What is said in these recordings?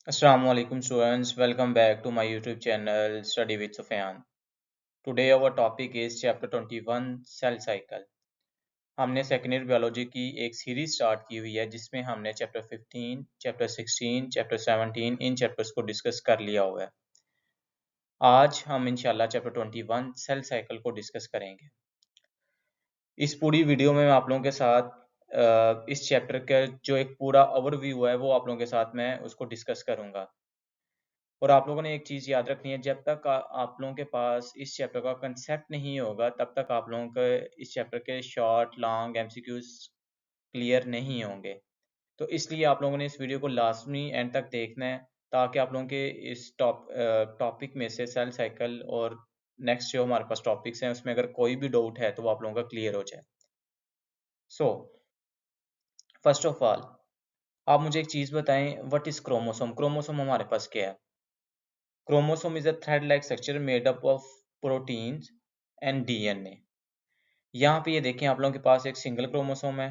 Assalamualaikum students, welcome back to my YouTube channel Study with Sufyan. Today our topic is chapter 21 Cell Cycle. हमने second year biology की एक series start की हुई है जिसमें हमने चैप्टर 15, चैप्टर 16, चैप्टर 17 इन chapters को डिस्कस कर लिया हुआ है। आज हम इंशाल्लाह चैप्टर 21 सेल साइकिल को डिस्कस करेंगे। इस पूरी वीडियो में मैं आप लोगों के साथ इस चैप्टर का जो एक पूरा ओवरव्यू है वो आप लोगों के साथ मैं उसको डिस्कस करूंगा। और आप लोगों ने एक चीज़ याद रखनी है, जब तक आप लोगों के पास इस चैप्टर का कंसेप्ट नहीं होगा तब तक आप लोगों के इस चैप्टर के शॉर्ट लॉन्ग एमसीक्यूज क्लियर नहीं होंगे। तो इसलिए आप लोगों ने इस वीडियो को लाजमी एंड तक देखना है ताकि आप लोगों के इस टॉपिक में से सेल साइकिल और नेक्स्ट जो हमारे पास टॉपिक्स हैं उसमें अगर कोई भी डाउट है तो वो आप लोगों का क्लियर हो जाए। सो फर्स्ट ऑफ ऑल आप मुझे एक चीज़ बताएं, व्हाट इज क्रोमोसोम? क्रोमोसोम हमारे पास क्या है? Chromosome is a thread-like structure made up of proteins and DNA। यहाँ पे ये देखें, आप लोगों के पास एक सिंगल क्रोमोसोम है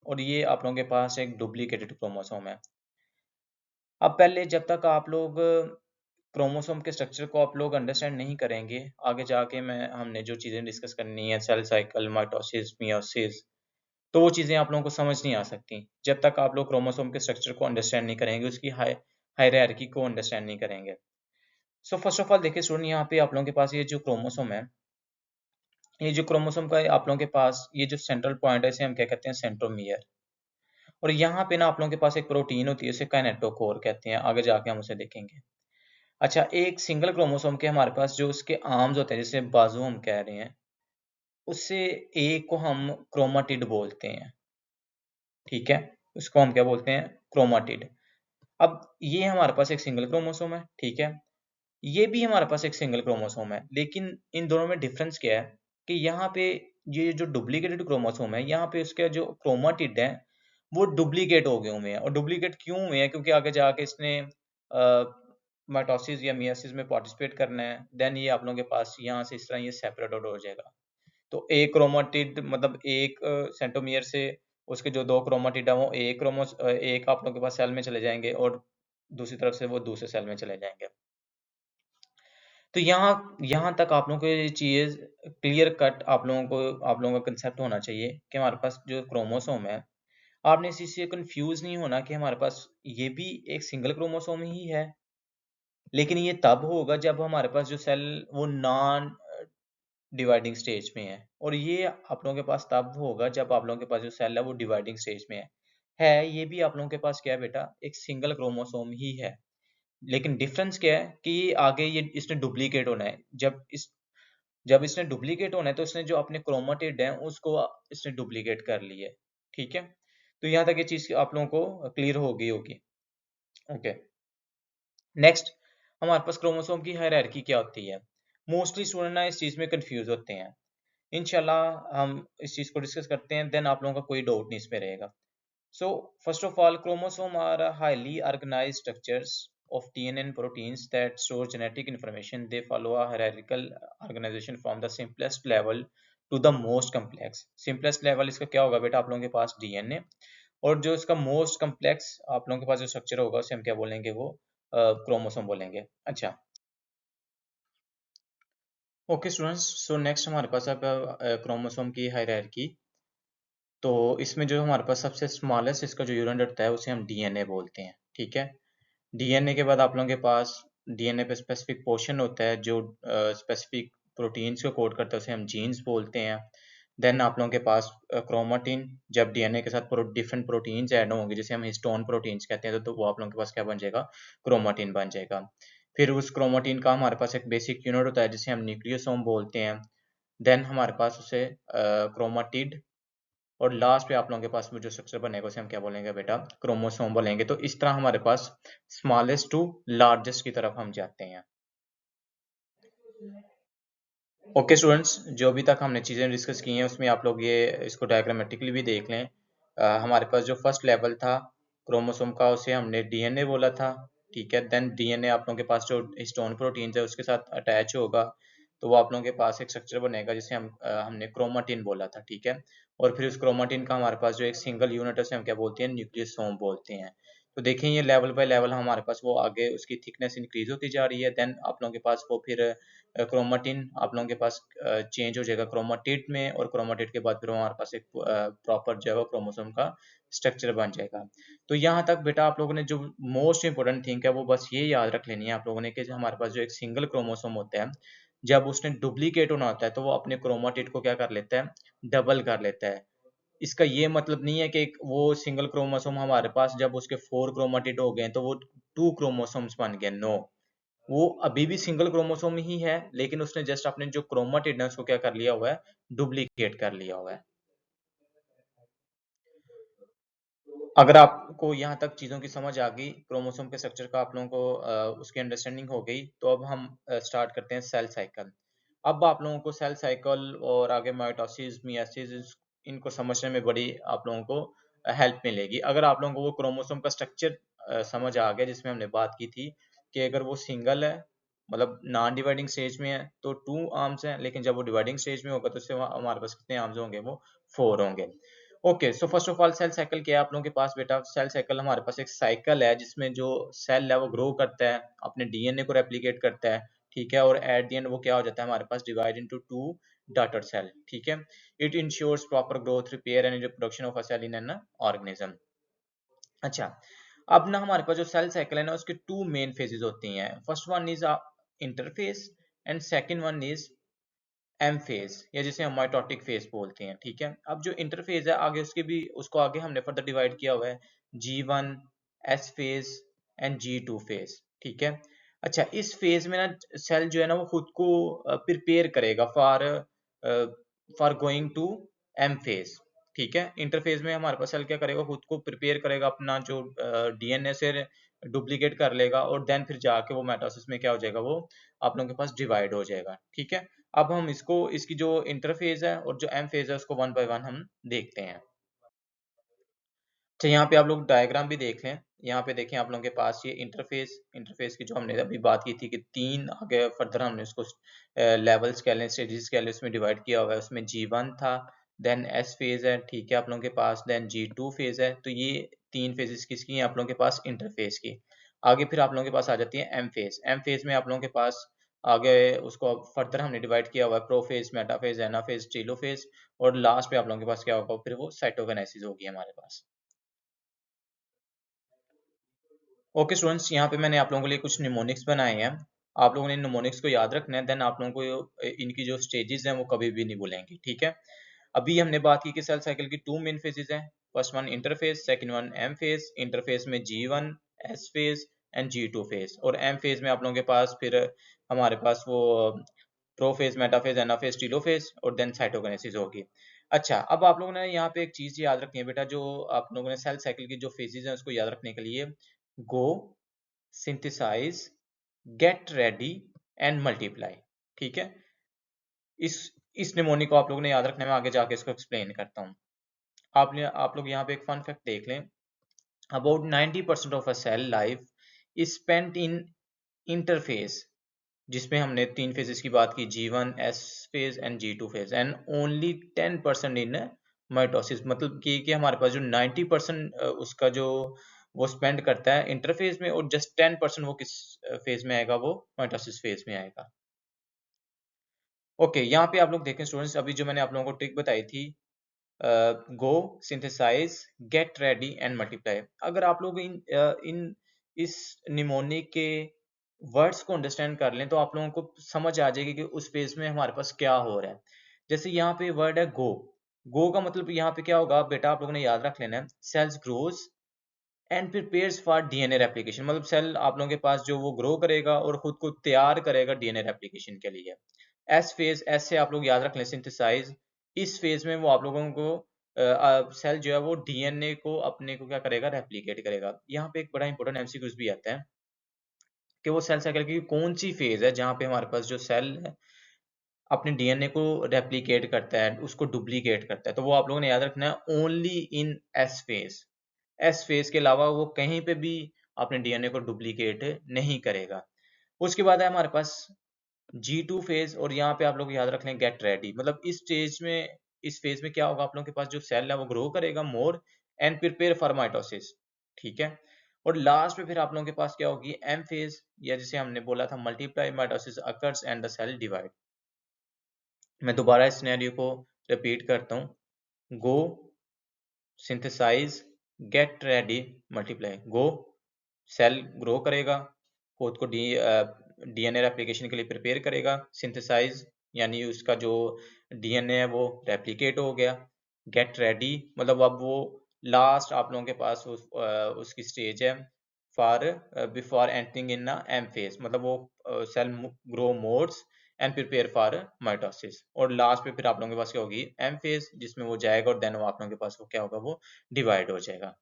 और ये आप लोगों के पास एक डुप्लीकेटेड क्रोमोसोम है। अब पहले जब तक आप लोग क्रोमोसोम के स्ट्रक्चर को आप लोग अंडरस्टैंड नहीं करेंगे, आगे जाके हमने जो चीज़ें डिस्कस करनी है, सेल साइकिल, माइटोसिस, मियोसिस, तो वो चीज़ें आप लोगों को समझ नहीं आ सकती जब तक आप लोग क्रोमोसोम के स्ट्रक्चर को अंडरस्टैंड नहीं करेंगे, उसकी हायरार्की को अंडरस्टैंड नहीं करेंगे। सो फर्स्ट ऑफ ऑल देखिए स्टूडेंट, यहाँ पे आप लोगों के पास ये जो क्रोमोसोम है, ये जो क्रोमोसोम का आप लोगों के पास ये जो सेंट्रल पॉइंट है इसे हम क्या कहते हैं? सेंट्रोमियर। और यहाँ पे ना आप लोगों के पास एक प्रोटीन होती है, उसे काइनेटोकोर कहते हैं, आगे जाके हम उसे देखेंगे। अच्छा, एक सिंगल क्रोमोसोम के हमारे पास जो उसके आर्म्स होते हैं, जैसे बाजू हम कह रहे हैं, उससे एक को हम क्रोमाटिड बोलते हैं। ठीक है, उसको हम क्या बोलते हैं? क्रोमाटिड। अब ये हमारे पास एक सिंगल क्रोमोसोम है, ठीक है, ये भी हमारे पास एक सिंगल क्रोमोसोम है, लेकिन इन दोनों में डिफरेंस क्या है कि यहाँ पे ये जो डुप्लीकेटेड क्रोमोसोम है, यहाँ पे उसके जो क्रोमाटिड है वो डुप्लीकेट हो गए हुए हैं। और डुप्लीकेट क्यों हुए हैं? क्योंकि आगे जाके इसने माइटोसिस या मियोसिस में पार्टिसिपेट करना है, देन ये आप लोगों के पास यहाँ से इस तरह ये सेपरेट आउट हो जाएगा। तो एक क्रोमाटिड मतलब एक सेंट्रोमियर से उसके जो दो क्रोमाटिड है वो एक आप लोगों के पास सेल में चले जाएंगे और दूसरी तरफ से वो दूसरे सेल में चले जाएंगे। तो यहाँ यहाँ तक आप लोगों को ये चीज़ क्लियर कट आप लोगों का कंसेप्ट होना चाहिए कि हमारे पास जो क्रोमोसोम है, आपने इसी से कंफ्यूज नहीं होना कि हमारे पास ये भी एक सिंगल क्रोमोसोम ही है, लेकिन ये तब होगा जब हमारे पास जो सेल वो नॉन डिवाइडिंग स्टेज में है, और ये आप लोगों के पास तब होगा जब आप लोगों के पास जो सेल है वो डिवाइडिंग स्टेज में है। ये भी आप लोगों के पास क्या है बेटा? एक सिंगल क्रोमोसोम ही है, लेकिन डिफरेंस क्या है कि आगे ये इसने डुप्लीकेट होना है। जब इसने डुप्लीकेट होना है तो इसने जो अपने क्रोमाटिड है उसको इसने डुप्लीकेट कर लिया है। ठीक है, तो यहाँ तक ये चीज आप लोगों को क्लियर हो गई होगी। ओके, नेक्स्ट हमारे पास क्रोमोसोम की हायरार्की क्या होती है? मोस्टली स्टूडेंट ना इस चीज में कंफ्यूज होते हैं। इंशाल्लाह हम इस चीज को डिस्कस करते हैं, देन आप लोगों का कोई डाउट नहीं इसमें रहेगा। So, first of all, chromosome are highly organized structures of DNA and proteins that store genetic information. They follow a hierarchical organization from the simplest level to the most complex. Simplest level इसका क्या होगा बेटा? आप लोगों के पास DNA, और जो इसका मोस्ट कम्प्लेक्स आप लोगों के पास जो स्ट्रक्चर होगा उसे हम क्या बोलेंगे? वो क्रोमोसोम बोलेंगे। अच्छा, ओके स्टूडेंट्स, सो नेक्स्ट हमारे पास अब क्रोमोसोम की हायरार्की। तो इसमें जो हमारे पास सबसे स्मॉलेस्ट इसका जो यूनिट होता है उसे हम डीएनए बोलते हैं। ठीक है, डीएनए के बाद आप लोगों के पास डीएनए पे स्पेसिफिक पोर्शन होता है जो स्पेसिफिक प्रोटीन्स को कोड करता है, उसे हम जीन्स बोलते हैं। देन आप लोगों के पास क्रोमाटिन, जब डीएनए के साथ डिफरेंट प्रोटीन्स ऐड होंगे, जैसे हम हिस्टोन प्रोटीन्स कहते हैं, तो वो आप लोगों के पास क्या बन जाएगा? क्रोमाटिन बन जाएगा। फिर उस क्रोमाटिन का हमारे पास एक बेसिक यूनिट होता है जिसे हम न्यूक्लियोसोम बोलते हैं। देन हमारे पास उसे क्रोमाटिड, और लास्ट पे आप लोगों के पास में जो स्ट्रक्चर बनेगा उसे हम क्या बोलेंगे बेटा? क्रोमोसोम बोलेंगे। तो इस तरह हमारे पास स्मॉलेस्ट टू लार्जेस्ट की तरफ हम जाते हैं। ओके स्टूडेंट्स, जो अभी तक हमने चीज़ें डिस्कस की हैं उसमें आप लोग ये इसको डायग्रामेटिकली भी देख लें। हमारे पास जो फर्स्ट लेवल था क्रोमोसोम का उसे हमने डीएनए बोला था। ठीक है, देन डीएनए आप लोगों के पास जो हिस्टोन प्रोटीन है उसके साथ अटैच होगा, तो वो आप लोगों के पास एक स्ट्रक्चर बनेगा जिसे हमने क्रोमाटिन बोला था। ठीक है, और फिर उस क्रोमाटिन का हमारे पास जो एक सिंगल यूनिट है उसे हम क्या बोलते हैं? न्यूक्लियोसोम बोलते हैं। तो देखें ये लेवल बाय लेवल हमारे पास वो आगे उसकी थिकनेस इंक्रीज होती जा रही है। देन आप लोगों के पास वो फिर क्रोमाटिन आप लोगों के पास चेंज हो जाएगा क्रोमाटिड में, और क्रोमाटिड के बाद फिर हमारे पास एक प्रॉपर जो है वो क्रोमोसोम का स्ट्रक्चर बन जाएगा। तो यहाँ तक बेटा आप लोगों ने जो मोस्ट इंपोर्टेंट थिंग है वो बस ये याद रख लेनी है आप लोगों ने कि हमारे पास जो एक सिंगल क्रोमोसोम होता है, जब उसने डुप्लीकेट होना होता है तो वो अपने क्रोमाटिड को क्या कर लेता है, डबल कर लेता है। इसका ये मतलब नहीं है कि वो सिंगल क्रोमोसोम हमारे पास जब उसके 4 क्रोमाटिड हो गए तो वो 2 क्रोमोसोम्स बन गए, नो। वो अभी भी सिंगल क्रोमोसोम ही है, लेकिन उसने जस्ट अपने जो क्रोमाटिड है उसको क्या कर लिया हुआ है, डुप्लीकेट कर लिया हुआ है। अगर आपको यहाँ तक चीज़ों की समझ आ गई, क्रोमोसोम के स्ट्रक्चर का आप लोगों को उसकी अंडरस्टैंडिंग हो गई, तो अब हम स्टार्ट करते हैं सेल साइकिल। अब आप लोगों को सेल साइकिल और आगे माइटोसिस, मियोसिस इनको समझने में बड़ी आप लोगों को हेल्प मिलेगी। अगर आप लोगों को वो क्रोमोसोम का स्ट्रक्चर समझ आ गया जिसमें हमने बात की थी कि अगर वो सिंगल है, मतलब नॉन डिवाइडिंग स्टेज में है तो 2 आर्म्स हैं, लेकिन जब वो डिवाइडिंग स्टेज में होगा तो उससे हमारे पास कितने आर्म्स होंगे, वो 4 होंगे। Okay, so first of all cell cycle क्या है आप लोगों के पास बेटा? सेल साइकिल हमारे पास एक साइकिल है जिसमें जो सेल है वो ग्रो करता है, अपने डीएनए को रेप्लिकेट करता है, ठीक है, और एट द एंड वो क्या हो जाता है हमारे पास, डिवाइड इनटू 2 डॉटर सेल, ठीक है। It ensures proper growth, repair and reproduction of a cell in an organism. अच्छा, अब ना हमारे पास जो सेल साइकिल है ना उसके 2 मेन फेजेस होती हैं। First one is interphase and second one is M phase, या जिसे हम माइटोटिक फेज बोलते हैं, ठीक है। अब जो इंटरफेज है आगे उसके भी, उसको आगे हमने फर्दर डिवाइड किया हुआ है G1, S phase and G2 phase, ठीक है। अच्छा, इस फेज में ना सेल जो है ना वो खुद को प्रिपेयर करेगा for for going to M phase, ठीक है। इंटरफेज में हमारे पास सेल क्या करेगा, खुद को प्रिपेयर करेगा, अपना जो डीएनए से डुप्लीकेट कर लेगा, और देन फिर जाके वो माइटोसिस में क्या हो जाएगा, वो आप लोगों के पास डिवाइड हो जाएगा, ठीक है। अब हम इसको, इसकी जो इंटरफेज है और जो एम फेज है उसको वन बाय वन हम देखते हैं। अच्छा, यहाँ पे आप लोग डायग्राम भी देख लें। यहाँ पे देखें आप लोगों के पास ये इंटरफेस, इंटरफेस की जो हमने अभी बात की थी कि 3 आगे फर्दर हमने उसको लेवल्स कह लें, स्टेजेस कह लें, उसमें डिवाइड किया हुआ है। उसमें G1 था, देन S फेज है, ठीक है आप लोगों के पास, देन G2 फेज है। तो ये 3 फेजेस किसकी हैं आप लोगों के पास, इंटरफेस की। आगे फिर आप लोगों के पास आ जाती है एम फेज। एम फेज में आप लोगों के पास आगे उसको फर्दर हमने डिवाइड किया हुआ है प्रोफेज, मेटाफेज, एनाफेज, टेलोफेज, और लास्ट पे आप लोगों के पास क्या होगा, फिर वो साइटोकाइनेसिस होगी हमारे पास। ओके स्टूडेंट्स, यहाँ पे मैंने आप लोगों के लिए कुछ निमोनिक्स बनाए हैं। आप लोगों ने इन निमोनिक्स को याद रखना है, देन आप लोगों को इनकी जो स्टेजेस हैं वो कभी भी नहीं भूलेंगे, ठीक है। अभी हमने बात की कि सेल साइकिल की 2 मेन फेजेस हैं। First one interphase, second one M phase. Interphase में G1, S phase and G2 phase, और एम फेज में आप लोगों के पास फिर हमारे पास वो प्रोफेज, मेटाफेज, एनाफेज, टीलोफेज, और देन साइटोकाइनेसिस होगी। अच्छा, अब आप लोगों ने यहाँ पे एक चीज याद रखनी है बेटा, जो आप लोगों ने सेल साइकिल की जो फेजेस हैं उसको याद रखने के लिए, go, synthesise, get ready and multiply, ठीक है। इस इस निमोनिक को आप लोगों ने याद रखना है, मैं आगे जाके इसको एक्सप्लेन करता हूँ। आप लोग यहाँ पे एक फन फैक्ट देख लें। About 90% of a cell life is spent in interphase, जिसमें हमने 3 फेजेस की बात की, G1, S phase and G2 phase, and only 10% in mitosis. मतलब कि हमारे पास जो 90% उसका जो वो स्पेंड करता है इंटरफेज में, और जस्ट 10% वो किस फेज में आएगा, वो माइटोसिस फेज में आएगा। ओके, यहाँ पे आप लोग देखें स्टूडेंट्स, अभी जो मैंने आप लोगों को ट्रिक बताई थी, go, synthesise, get ready and multiply. अगर आप लोग इन इस निमोनिक के वर्ड्स को अंडरस्टैंड कर लें तो आप लोगों को समझ आ जाएगी कि उस फेज में हमारे पास क्या हो रहा है। जैसे यहाँ पे वर्ड है गो। गो का मतलब यहाँ पे क्या होगा बेटा, आप लोगों ने याद रख लेना है, cells grows and prepares for DNA replication. मतलब सेल आप लोगों के पास जो वो ग्रो करेगा और खुद को तैयार करेगा डीएनए रेप्लिकेशन के लिए। एस फेज, एस से आप लोग याद रख लें सिंथेसाइज। इस फेज में वो आप लोगों को सेल जो है वो डीएनए को अपने को क्या करेगा, रेप्लिकेट करेगा। यहाँ पे एक बड़ा इंपॉर्टेंट एमसीक्यूज भी आता है कि वो सेल साइकिल की कौन सी फेज है जहाँ पे हमारे पास जो सेल है अपने डीएनए को रेप्लिकेट करता है, उसको डुप्लीकेट करता है। तो वो आप लोगों ने याद रखना है, only in S phase. S phase के अलावा वो कहीं पे भी अपने डीएनए को डुप्लीकेट नहीं करेगा। उसके बाद है हमारे पास G2 फेज, और यहाँ पे आप लोग याद रख लें गेट रेडी। मतलब इस स्टेज में, इस फेज में क्या होगा, आप लोगों के पास जो सेल है वो ग्रो करेगा more and prepare for mitosis, ठीक है। और लास्ट में फिर आप लोगों के पास क्या होगी, एम फेज, या जिसे हमने बोला था multiply mitosis occurs and the cell divide. मैं दोबारा इस सिनेरियो को रिपीट करता हूँ। Go, synthesise, get ready, multiply. Go, cell grow करेगा, खुद को डीएनए रेप्लिकेशन के लिए प्रिपेयर करेगा। सिंथेसाइज यानी उसका जो डीएनए है वो रेप्लिकेट हो गया। गेट रेडी मतलब अब वो लास्ट आप लोगों के पास उसकी स्टेज है for before entering in M phase, मतलब वो cell grow modes and prepare for mitosis. और लास्ट पे फिर आप लोगों के पास क्या होगी, एम फेज, जिसमें वो जाएगा और देन वो आप लोगों के पास वो क्या होगा, वो डिवाइड हो जाएगा।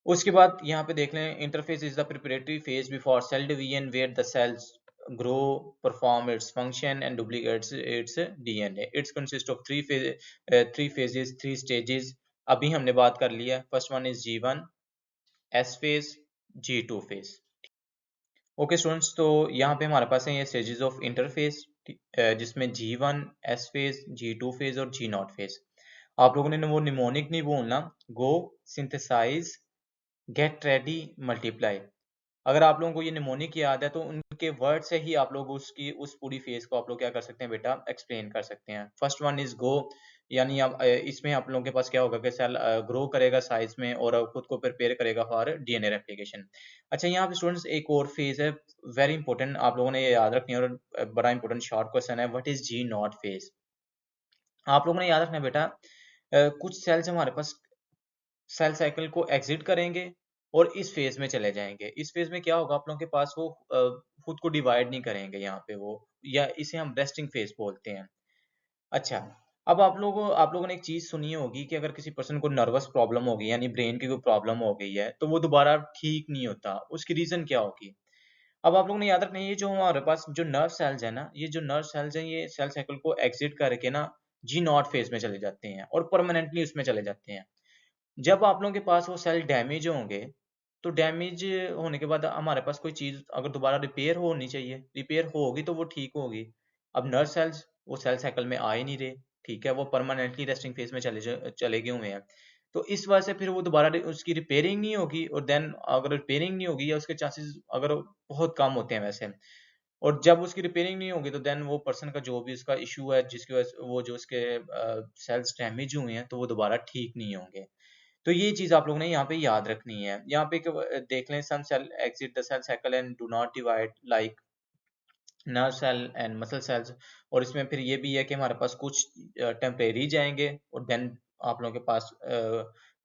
उसके बाद यहाँ पे देख लें, interphase is the preparatory phase before cell division where the cells grow, perform its function and duplicates its DNA. Its consist of three phases, three stages. अभी हमने बात कर लिया, first one is G1, S phase, G2 phase. Okay students, तो यहाँ पे हमारे पास है ये स्टेजेस ऑफ इंटरफेस, जिसमें G1, S phase, G2 phase और G0 फेज। आप लोगों ने वो निमोनिक नहीं बोलना, गो, सिंथेसाइज, गेट रेडी, मल्टीप्लाई। अगर आप लोगों को ये निमोनिक याद है तो उनके वर्ड से ही आप लोग उसकी उस पूरी फेज को आप लोग क्या कर सकते हैं बेटा, एक्सप्लेन कर सकते हैं। फर्स्ट वन इज गो, यानी आप इसमें आप लोगों के पास क्या होगा कि सेल ग्रो करेगा साइज में और खुद को प्रिपेयर करेगा फॉर डीएनए रेप्लिकेशन। अच्छा, यहाँ पे स्टूडेंट्स एक और फेज है, वेरी इंपॉर्टेंट, आप लोगों ने ये याद रखनी है, और बड़ा इंपॉर्टेंट शॉर्ट क्वेश्चन है, व्हाट इज G0 फेज। आप लोगों ने याद रखना है बेटा, कुछ सेल्स हमारे पास सेल साइकिल को एग्जिट करेंगे और इस फेज में चले जाएंगे। इस फेज में क्या होगा, आप लोगों के पास वो खुद को डिवाइड नहीं करेंगे यहाँ पे वो, या इसे हम रेस्टिंग फेज बोलते हैं। अच्छा, अब आप लोगों ने एक चीज सुनी होगी कि अगर किसी पर्सन को नर्वस प्रॉब्लम हो गई, यानी ब्रेन की कोई प्रॉब्लम हो गई है, तो वो दोबारा ठीक नहीं होता। उसकी रीजन क्या होगी? अब आप लोगों ने याद रखना है, ये जो हमारे पास जो नर्व सेल्स है ना, ये जो नर्व सेल्स हैं, ये सेल साइकिल को एग्जिट करके ना G0 फेज में चले जाते हैं और परमानेंटली उसमें चले जाते हैं। जब आप लोगों के पास वो सेल डैमेज होंगे, तो डैमेज होने के बाद हमारे पास कोई चीज़ अगर दोबारा रिपेयर होनी चाहिए, रिपेयर होगी तो वो ठीक होगी। अब नर्व सेल्स वो सेल साइकिल में आ ही नहीं रहे, ठीक है? वो परमानेंटली रेस्टिंग फेज में चले गए हुए हैं। तो इस वजह से फिर वो दोबारा उसकी रिपेयरिंग नहीं होगी, और देन अगर रिपेयरिंग नहीं होगी, या उसके चांसेस अगर बहुत कम होते हैं वैसे, और जब उसकी रिपेयरिंग नहीं होगी, तो देन वो पर्सन का जो भी उसका इश्यू है, जिसकी वजह से वो जो उसके सेल्स डैमेज हुए हैं, तो वो दोबारा ठीक नहीं होंगे। तो ये चीज़ आप लोगों ने यहाँ पे याद रखनी है। यहाँ पे देख लें, some cell exit the cell cycle and do not divide like nerve cell and muscle cells. और इसमें फिर ये भी है कि हमारे पास कुछ टेम्परेरी जाएंगे और देन आप लोगों के पास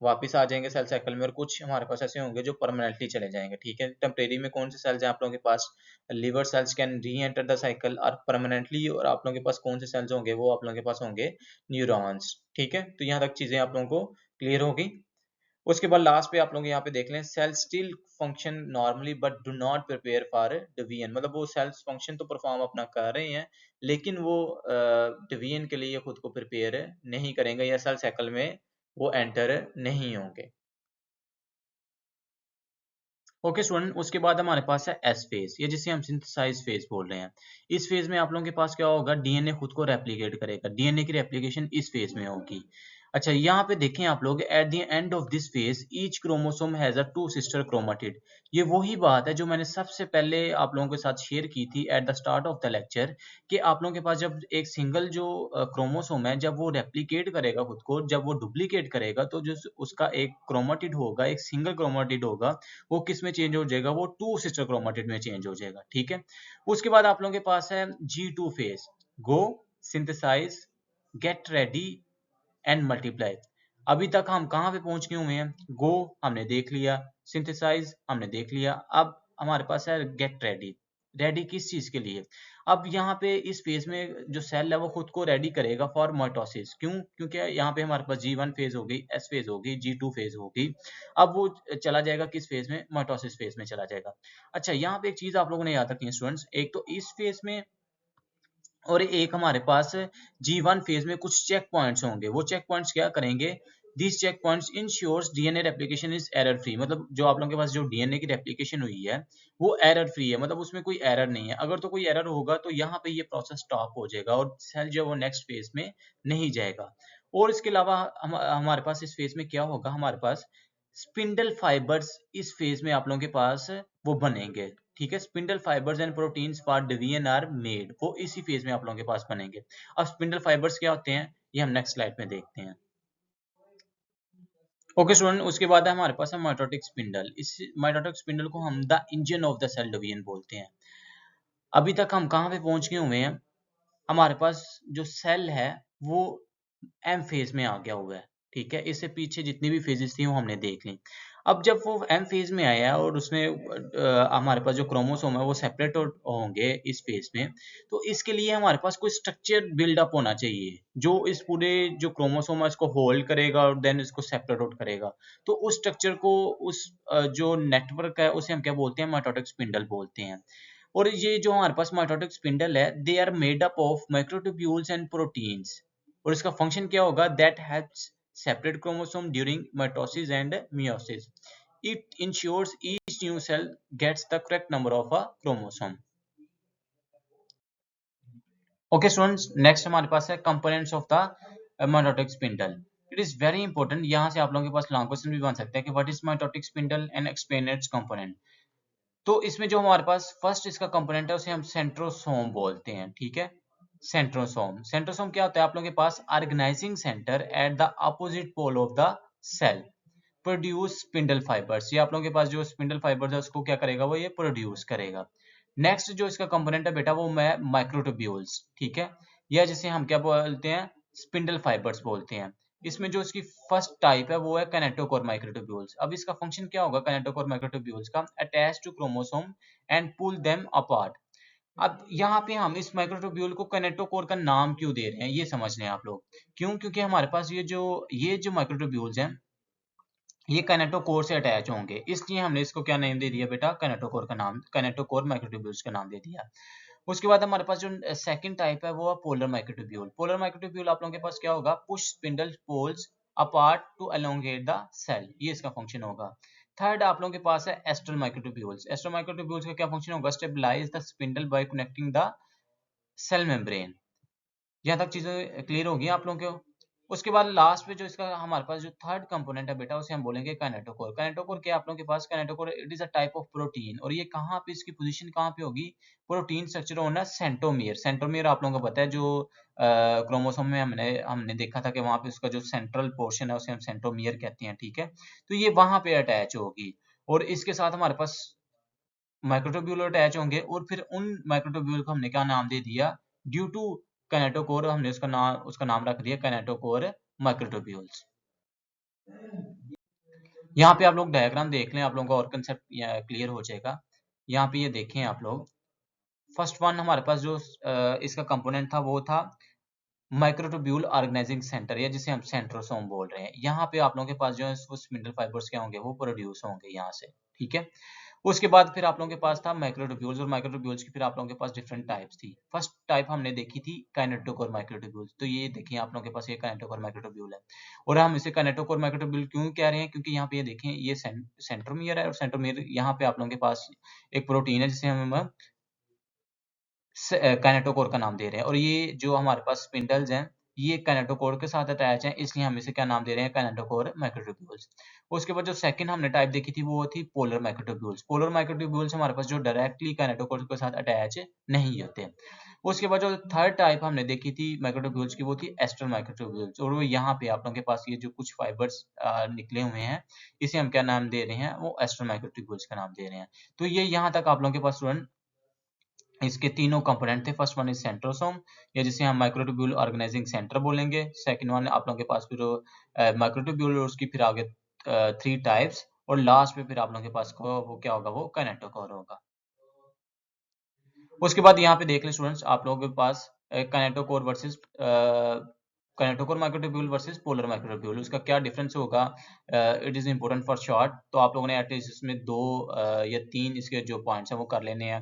वापस आ जाएंगे सेल साइकिल में, और कुछ हमारे पास ऐसे होंगे जो परमानेंटली चले जाएंगे, ठीक है? टेम्परेरी में कौन से सेल्स हैं आप लोगों के पास? Liver cells can reenter the cycle और परमानेंटली, और आप लोगों के पास कौन से सेल्स होंगे? वो आप लोगों के पास होंगे न्यूरॉन्स, ठीक है? तो यहाँ तक चीजें आप लोगों को क्लियर होगी। उसके बाद लास्ट पे आप लोग यहाँ पे देख लें, cell still function normally but do not prepare for division. मतलब वो सेल्स फंक्शन तो परफॉर्म अपना कर रहे हैं, लेकिन वो डिवीजन के लिए खुद को प्रिपेयर नहीं करेंगे, या सेल साइकिल में वो एंटर नहीं होंगे। ओके स्टूडेंट, उसके बाद हमारे पास है एस फेज, ये जिसे हम सिंथेसाइज फेज बोल रहे हैं। इस फेज में आप लोगों के पास क्या होगा, डीएनए खुद को रेप्लिकेट करेगा। डीएनए की रेप्लिकेशन इस फेज में होगी। अच्छा, यहाँ पे देखें आप लोग, at the end of this phase each chromosome has a two sister chromatid. ये वही बात है जो मैंने सबसे पहले आप लोगों के साथ शेयर की थी at the start of the lecture, कि आप लोगों के पास जब एक सिंगल जो क्रोमोसोम है, जब वो रेप्लिकेट करेगा खुद को, जब वो डुप्लीकेट करेगा, तो जो उसका एक क्रोमाटिड होगा, एक सिंगल क्रोमाटिड होगा, वो किस में चेंज हो जाएगा? वो टू सिस्टर क्रोमेटिड में चेंज हो जाएगा, ठीक है? उसके बाद आप लोगों के पास है G2 phase, go, synthesise, get ready and multiply. अभी तक हम कहाँ पे पहुंच गए हुए हैं? गो हमने देख लिया, सिंथेसाइज हमने देख लिया, अब हमारे पास है गेट रेडी। रेडी किस चीज के लिए? अब यहाँ पे इस फेज में जो सेल है वो खुद को रेडी करेगा फॉर माइटोसिस। क्यों? क्योंकि यहाँ पे हमारे पास G1 फेज हो गई, S फेज हो गई, G2 फेज हो गई। अब वो चला जाएगा किस फेज में? माइटोसिस फेज में चला जाएगा। अच्छा, यहाँ पे एक चीज आप लोगों ने याद रखनी है स्टूडेंट्स, एक तो इस फेज में और एक हमारे पास G1 फेज में कुछ चेक पॉइंट्स होंगे। वो चेक पॉइंट्स क्या करेंगे? This check points ensures DNA replication is error free. मतलब जो आप लोगों के पास जो डीएनए की रेप्लिकेशन हुई है वो एरर फ्री है, मतलब उसमें कोई एरर नहीं है। अगर तो कोई एरर होगा तो यहाँ पे ये प्रोसेस स्टॉप हो जाएगा और सेल जो है वो नेक्स्ट फेज में नहीं जाएगा। और इसके अलावा हमारे पास इस फेज में क्या होगा? हमारे पास स्पिंडल फाइबर्स इस फेज में आप लोगों के पास वो बनेंगे, ठीक है। Spindle fibres and proteins for division are made, वो इसी फेज में आप लोगों के पास बनेंगे। अब स्पिंडल फाइबर्स क्या होते हैं ये हम नेक्स्ट स्लाइड में देखते हैं। ओके स्टूडेंट, उसके बाद हमारे पास है माइटोटिक स्पिंडल। इस माइटोटिक स्पिंडल को हम the engine of the cell division बोलते हैं। अभी तक हम कहाँ पे पहुंच गए हुए हैं, हमारे पास जो सेल है वो एम फेज में आ गया हुआ है, ठीक है। इससे पीछे जितनी भी फेजेस थी वो हमने देख ली। अब जब वो एम फेज में आया और उसमें हमारे पास जो क्रोमोसोम है वो सेपरेट होंगे इस फेज में, तो इसके लिए हमारे पास कोई स्ट्रक्चर बिल्डअप होना चाहिए जो इस पूरे जो क्रोमोसोम है इसको होल्ड करेगा और देन इसको सेपरेट आउट करेगा। तो उस स्ट्रक्चर को, उस जो नेटवर्क है उसे हम क्या बोलते हैं, माइटोटिक स्पिंडल बोलते हैं। और ये जो हमारे पास माइटोटिक स्पिंडल है, they are made up of microtubules and proteins. और इसका फंक्शन क्या होगा, that helps separate chromosome during mitosis and meiosis. It ensures each new cell gets the correct number of a chromosome. Okay students, next हमारे पास है components of the mitotic spindle. It is very important, यहाँ से आप लोगों के पास long question भी बन सकते हैं कि what is mitotic spindle and explain it's component. तो इसमें जो हमारे पास फर्स्ट इसका कंपोनेंट है उसे हम सेंट्रोसोम बोलते हैं, ठीक है। सेंट्रोसोम, सेंट्रोसोम क्या होता है, आप लोगों के पास organising centre at the opposite pole of the cell produce spindle fibres. ये आप लोगों के पास जो स्पिंडल फाइबर्स है उसको क्या करेगा, वो ये प्रोड्यूस करेगा। नेक्स्ट जो इसका कंपोनेंट है बेटा वो माइक्रोट्यूब्यूल्स, ठीक है, या जिसे हम क्या बोलते हैं, स्पिंडल फाइबर्स बोलते हैं। इसमें जो इसकी फर्स्ट टाइप है वो है कैनेटोकोर माइक्रोट्यूब्यूल्स। अब इसका फंक्शन क्या होगा कैनेटोकोर माइक्रोट्यूब्यूल्स का, attach to chromosome and pull them apart. अब यहाँ पे हम इस माइक्रोट्यूब्यूल को कैनेटोकोर का नाम क्यों दे रहे हैं ये समझ लें आप लोग। क्यों, क्योंकि हमारे पास ये जो माइक्रोट्यूब्यूल्स हैं ये कैनेटोकोर से अटैच होंगे, इसलिए हमने इसको क्या नेम दे दिया बेटा, कैनेटोकोर का नाम, कैनेटोकोर माइक्रोट्यूब्यूल्स का नाम दे दिया। उसके बाद हमारे पास जो सेकंड टाइप है वो है पोलर माइक्रोट्यूब्यूल। पोलर माइक्रोट्यूब्यूल आप लोगों के पास क्या होगा, push spindle poles apart to elongate the cell, ये इसका फंक्शन होगा। थर्ड आप लोगों के पास है एस्ट्रल माइक्रोट्यूब्यूल्स। एस्ट्रल माइक्रोट्यूब्यूल्स का क्या फंक्शन होगा, stabilise the spindle by connecting the cell membrane. यहाँ तक चीजें क्लियर होगी आप लोगों को। उसके बाद लास्ट में जो इसका हमारे पास जो थर्ड कंपोनेंट है बेटा उसे हम बोलेंगे काइनेटोकोर। काइनेटोकोर क्या आप लोगों के पास, kinetochore it is a type of protein, और ये कहाँ पे इसकी पोजीशन कहाँ पे होगी, प्रोटीन स्ट्रक्चर होना सेंट्रोमियर। सेंट्रोमियर आप लोगों को पता है जो क्रोमोसोम में हमने हमने देखा था कि वहां पे उसका जो सेंट्रल पोर्शन है उसे हम सेंट्रोमियर कहते हैं, ठीक है। तो ये वहां पे अटैच होगी और इसके साथ हमारे पास माइक्रोट्यूब्यूल अटैच होंगे, और फिर उन माइक्रोट्यूब्यूल को हमने क्या नाम दे दिया, ड्यू टू कैनेटोकोर हमने उसका नाम रख दिया कैनेटोकोर माइक्रोट्यूब्यूल्स। यहाँ पे आप लोग डायग्राम देख लें, आप लोगों का और कंसेप्ट क्लियर हो जाएगा। यहाँ पे ये देखें आप लोग, फर्स्ट वन हमारे पास जो इसका कंपोनेंट था वो था माइक्रोट्यूब्यूल ऑर्गेनाइजिंग सेंटर, या जिसे हम सेंट्रोसोम बोल रहे हैं। यहाँ पे आप लोगों के पास जो है वो स्पिंडल फाइबर्स क्या होंगे, वो प्रोड्यूस होंगे यहाँ से, ठीक है। उसके बाद फिर आप लोगों के पास था माइक्रोट्यूब्यूल्स, और माइक्रोट्यूब्यूल्स की फिर आप लोगों के पास डिफरेंट टाइप्स थी। फर्स्ट टाइप हमने देखी थी काइनेटोकोर माइक्रोट्यूब्यूल्स, तो ये देखिए आप लोगों के पास ये काइनेटोकोर माइक्रोट्यूब्यूल है। और हम इसे काइनेटोकोर माइक्रोट्यूब्यूल क्यों कह रहे हैं, क्योंकि यहाँ पे ये देखें ये सेंट्रोमियर है, और सेंट्रोमियर यहाँ पे आप लोगों के पास एक प्रोटीन है जिसे हम काइनेटोकोर का नाम दे रहे हैं, और ये जो हमारे पास स्पिंडल्स हैं ये काइनेटोकोर के साथ अटैच हैं, इसलिए हम इसे क्या नाम दे रहे हैं, काइनेटोकोर माइक्रोट्यूब्यूल्स। उसके बाद जो सेकंड हमने टाइप देखी थी वो थी पोलर माइक्रोट्यूब्यूल्स। पोलर माइक्रोट्यूब्यूल्स हमारे पास जो डायरेक्टली काइनेटोकोर के साथ अटैच नहीं होते। उसके बाद जो थर्ड टाइप हमने देखी थी माइक्रोट्यूब्यूल्स की वो थी एस्ट्रल माइक्रोट्यूब्यूल्स, और वो यहाँ पे आप लोगों के पास ये जो कुछ फाइबर्स निकले हुए हैं इसे हम क्या नाम दे रहे हैं, वो एस्ट्रल माइक्रोट्यूब्यूल्स का नाम दे रहे हैं। तो ये यहाँ तक आप लोगों के पास स्टूडेंट इसके तीनों कंपोनेंट थे। फर्स्ट वन इज सेंट्रोसोम, या जिसे हम माइक्रोट्यूब्यूल ऑर्गेनाइजिंग सेंटर बोलेंगे। सेकंड वन आप लोगों के पास फिर माइक्रोट्यूब्यूल और उसकी फिर आगे थ्री टाइप्स, और लास्ट में फिर आप लोगों के पास वो क्या होगा, वो काइनेटोकोर होगा। उसके बाद यहाँ पे देख लें स्टूडेंट्स, आप लोगों के पास kinetochore versus kinetochore microtubule versus polar microtubule, उसका क्या डिफरेंस होगा, it is important for short. तो आप लोगों ने एटलीस्ट इसमें दो या तीन इसके जो पॉइंट्स हैं वो कर लेने हैं।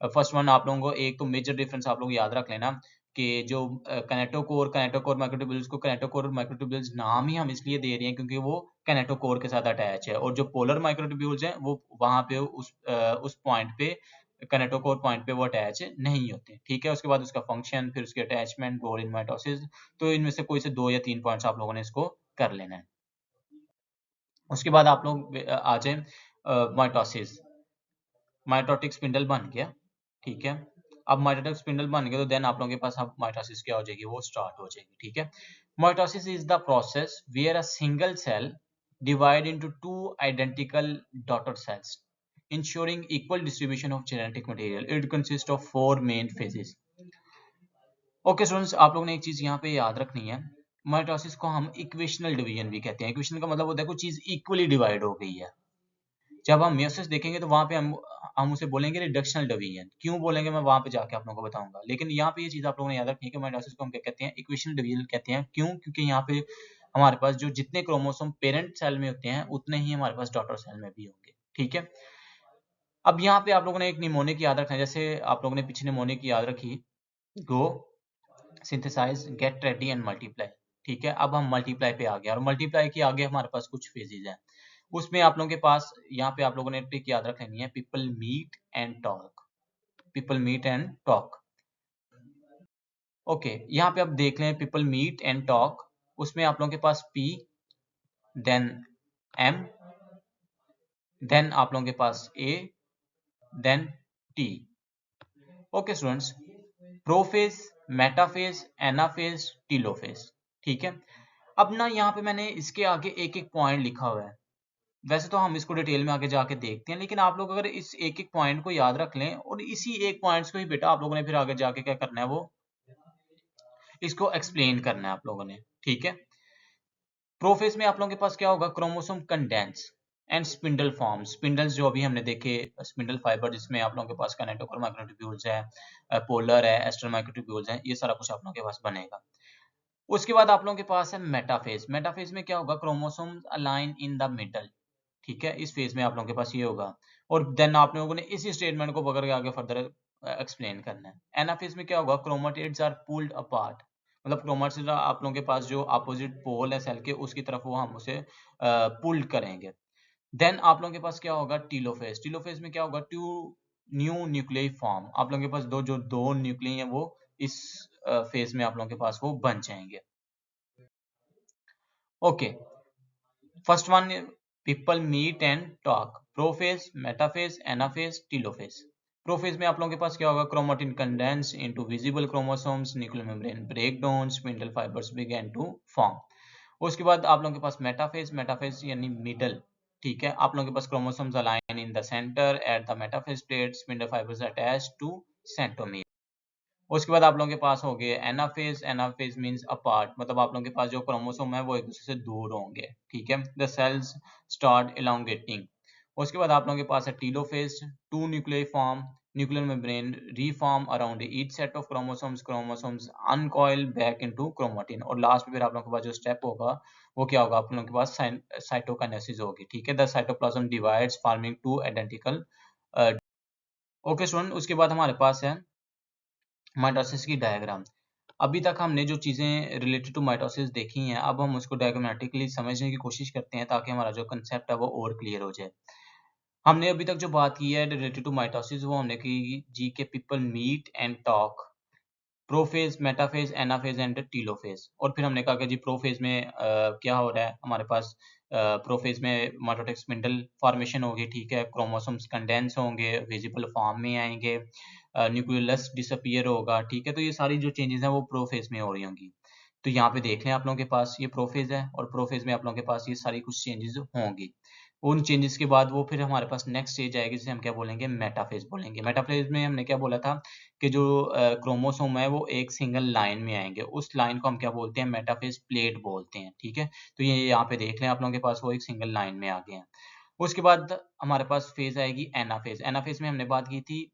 फर्स्ट वन आप लोगों को एक तो मेजर डिफरेंस आप लोग याद रख लेना कि जो काइनेटोकोर माइक्रोट्यूब्यूल्स को काइनेटोकोर माइक्रोट्यूब्यूल्स नाम ही हम इसलिए दे रहे हैं क्योंकि वो काइनेटोकोर के साथ अटैच है, और जो पोलर माइक्रोट्यूब्यूल्स हैं वो वहां पे उस पॉइंट पे काइनेटोकोर पॉइंट पे वो अटैच नहीं होते, ठीक है। उसके बाद उसका फंक्शन, फिर उसके अटैचमेंट, गोल इन माइटोसिस, तो इनमें से कोई से दो या तीन पॉइंट्स आप लोगों ने इसको कर लेना है। उसके बाद आप लोग आ जाए माइटोसिस। माइटोटिक स्पिंडल बन गया, ठीक है। अब माइटोटिक स्पिंडल बन गया तो देन आप लोगों के पास अब माइटोसिस क्या हो जाएगी, वो स्टार्ट हो जाएगी, ठीक है। Mitosis is the process where a single cell divide into two identical daughter cells, ensuring equal distribution of genetic material. It consists of four main phases. Okay students, आप लोगों ने एक चीज यहाँ पे याद रखनी है। माइटोसिस को हम इक्वेशनल डिवीजन भी कहते हैं। इक्वेशन का मतलब होता है कोई चीज इक्वली डिवाइड हो गई है। जब हम मेयोसिस देखेंगे तो वहां पे हम उसे बोलेंगे रिडक्शनल डिवीजन। क्यों बोलेंगे मैं वहां पे जाके आप लोगों को बताऊंगा, लेकिन यहाँ पे ये चीज आप लोगों ने याद रखनी है कि माइटोसिस को हम क्या कहते हैं, इक्वेशनल डिवीजन कहते हैं। क्यों? क्योंकि यहाँ पे हमारे पास जो जितने क्रोमोसोम पेरेंट सेल में होते हैं उतने ही हमारे पास डॉटर सेल में भी होंगे, ठीक है। अब यहाँ पे आप लोगों ने एक निमोनिक याद रखना है। जैसे आप लोगों ने पीछे निमोनिक याद रखी, go, synthesise, get ready and multiply, ठीक है। अब हम मल्टीप्लाई पे आ गए और मल्टीप्लाई के आगे हमारे पास कुछ फेजेज हैं। उसमें आप लोगों के पास यहाँ पे आप लोगों ने ट्रिक याद रख लेनी है, people meet and talk. People meet and talk, okay. यहाँ पे आप देख लें, पीपल मीट एंड टॉक, उसमें आप लोगों के पास पी, देन एम, देन आप लोगों के पास A, then T. Okay students, prophase, metaphase, anaphase, telophase, ठीक है। अब ना यहाँ पे मैंने इसके आगे एक एक पॉइंट लिखा हुआ है। वैसे तो हम इसको डिटेल में आगे जाके देखते हैं, लेकिन आप लोग अगर इस एक एक पॉइंट को याद रख लें और इसी एक पॉइंट्स को ही बेटा आप लोगों ने फिर आगे जाके क्या करना है, वो इसको एक्सप्लेन करना है आप लोगों ने, ठीक है। प्रोफेज में आप लोगों के पास क्या होगा, chromosome condense and spindle form. Spindles जो अभी हमने देखे, स्पिंडल फाइबर जिसमें आप लोगों के पास काइनेटोकोर माइक्रोट्यूब्यूल्स है, पोलर है, एस्टर माइक्रोट्यूब्यूल्स है, ये सारा कुछ आप लोगों के पास बनेगा। उसके बाद आप लोगों के पास है मेटाफेज। मेटाफेज में क्या होगा, chromosome align in the middle, ठीक है। इस फेज में आप लोगों के पास ये होगा और देन आप लोगों ने इसी स्टेटमेंट को पकड़ के आगे फर्दर एक्सप्लेन करना है। एनाफेज में क्या होगा, क्रोमेटिड्स आर पुल्ड अपार्ट, मतलब क्रोमेटिड्स आप लोगों के पास जो अपोजिट पोल है सेल के, उसकी तरफ वो हम उसे पुल्ड करेंगे। देन आप लोगों के पास क्या होगा, टीलोफेज। टीलोफेज में क्या होगा, टू न्यू न्यूक्लियाई फॉर्म। आप लोगों के पास दो न्यूक्लियाई हैं वो इस फेज में आप लोगों के पास वो बन जाएंगे, okay. First one, people meet and talk, prophase, metaphase, anaphase, telophase. Prophase में आप लोगों के पास क्या होगा, chromatin condense into visible chromosomes, nuclear membrane break down, spindle fibres begin to form. उसके बाद आप लोगों के पास मेटाफेज, मेटाफेज यानी मिडल, ठीक है। आप लोगों के पास chromosomes align in the centre at the metaphase plate, spindle fibres attached to centromere. उसके बाद आप लोगों के पास हो गए एनाफेज। एनाफेज मींस अपार्ट, मतलब आप लोगों के पास जो क्रोमोसोम है वो एक दूसरे से दूर होंगे, ठीक है। The cells start elongating. उसके बाद आप लोगों के पास है telophase, two nuclear form, nuclear membrane reform around each set of chromosomes, chromosomes uncoil back into chromatin. और लास्ट में फिर आप लोगों के पास जो स्टेप होगा वो क्या होगा, आप लोगों के पास साइटोकाइनेसिस होगी, ठीक है। The cytoplasm divides forming two identical, okay student. उसके बाद हमारे पास है माइटोसिस की डायग्राम। अभी तक हमने जो चीजें रिलेटेड टू माइटोसिस देखी हैं, अब हम उसको डायग्रामेटिकली समझने की कोशिश करते हैं ताकि हमारा जो कंसेप्ट है वो और क्लियर हो जाए। हमने अभी तक जो बात की है रिलेटेड टू माइटोसिस, वो हमने की जी के people meet and talk, prophase, metaphase, anaphase and telophase. और फिर हमने कहा कि जी प्रोफेज में क्या हो रहा है हमारे पास, प्रोफेज में माइटोटिक स्पिंडल फॉर्मेशन होगी, ठीक है। क्रोमोसोम्स कंडेंस होंगे, विजिबल फॉर्म में आएंगे, न्यूक्लियस डिसअपियर होगा, ठीक है। तो ये सारी जो चेंजेस हैं वो प्रोफेज में हो रही होंगी। तो यहाँ पे देख लें आप लोगों के पास ये प्रोफेज है और प्रोफेज में आप लोगों के पास ये सारी कुछ चेंजेस होंगी। उन चेंजेस के बाद वो फिर हमारे पास नेक्स्ट स्टेज आएगी जिसे हम क्या बोलेंगे, मेटाफेज बोलेंगे। मेटाफेज में हमने क्या बोला था कि जो क्रोमोसोम है वो एक सिंगल लाइन में आएंगे, उस लाइन को हम क्या बोलते हैं, मेटाफेज प्लेट बोलते हैं, ठीक है। तो ये यहाँ पे देख लें आप लोगों के पास वो एक सिंगल लाइन में आ गए हैं। उसके बाद हमारे पास फेज आएगी एनाफेज। एनाफेज में हमने बात की थी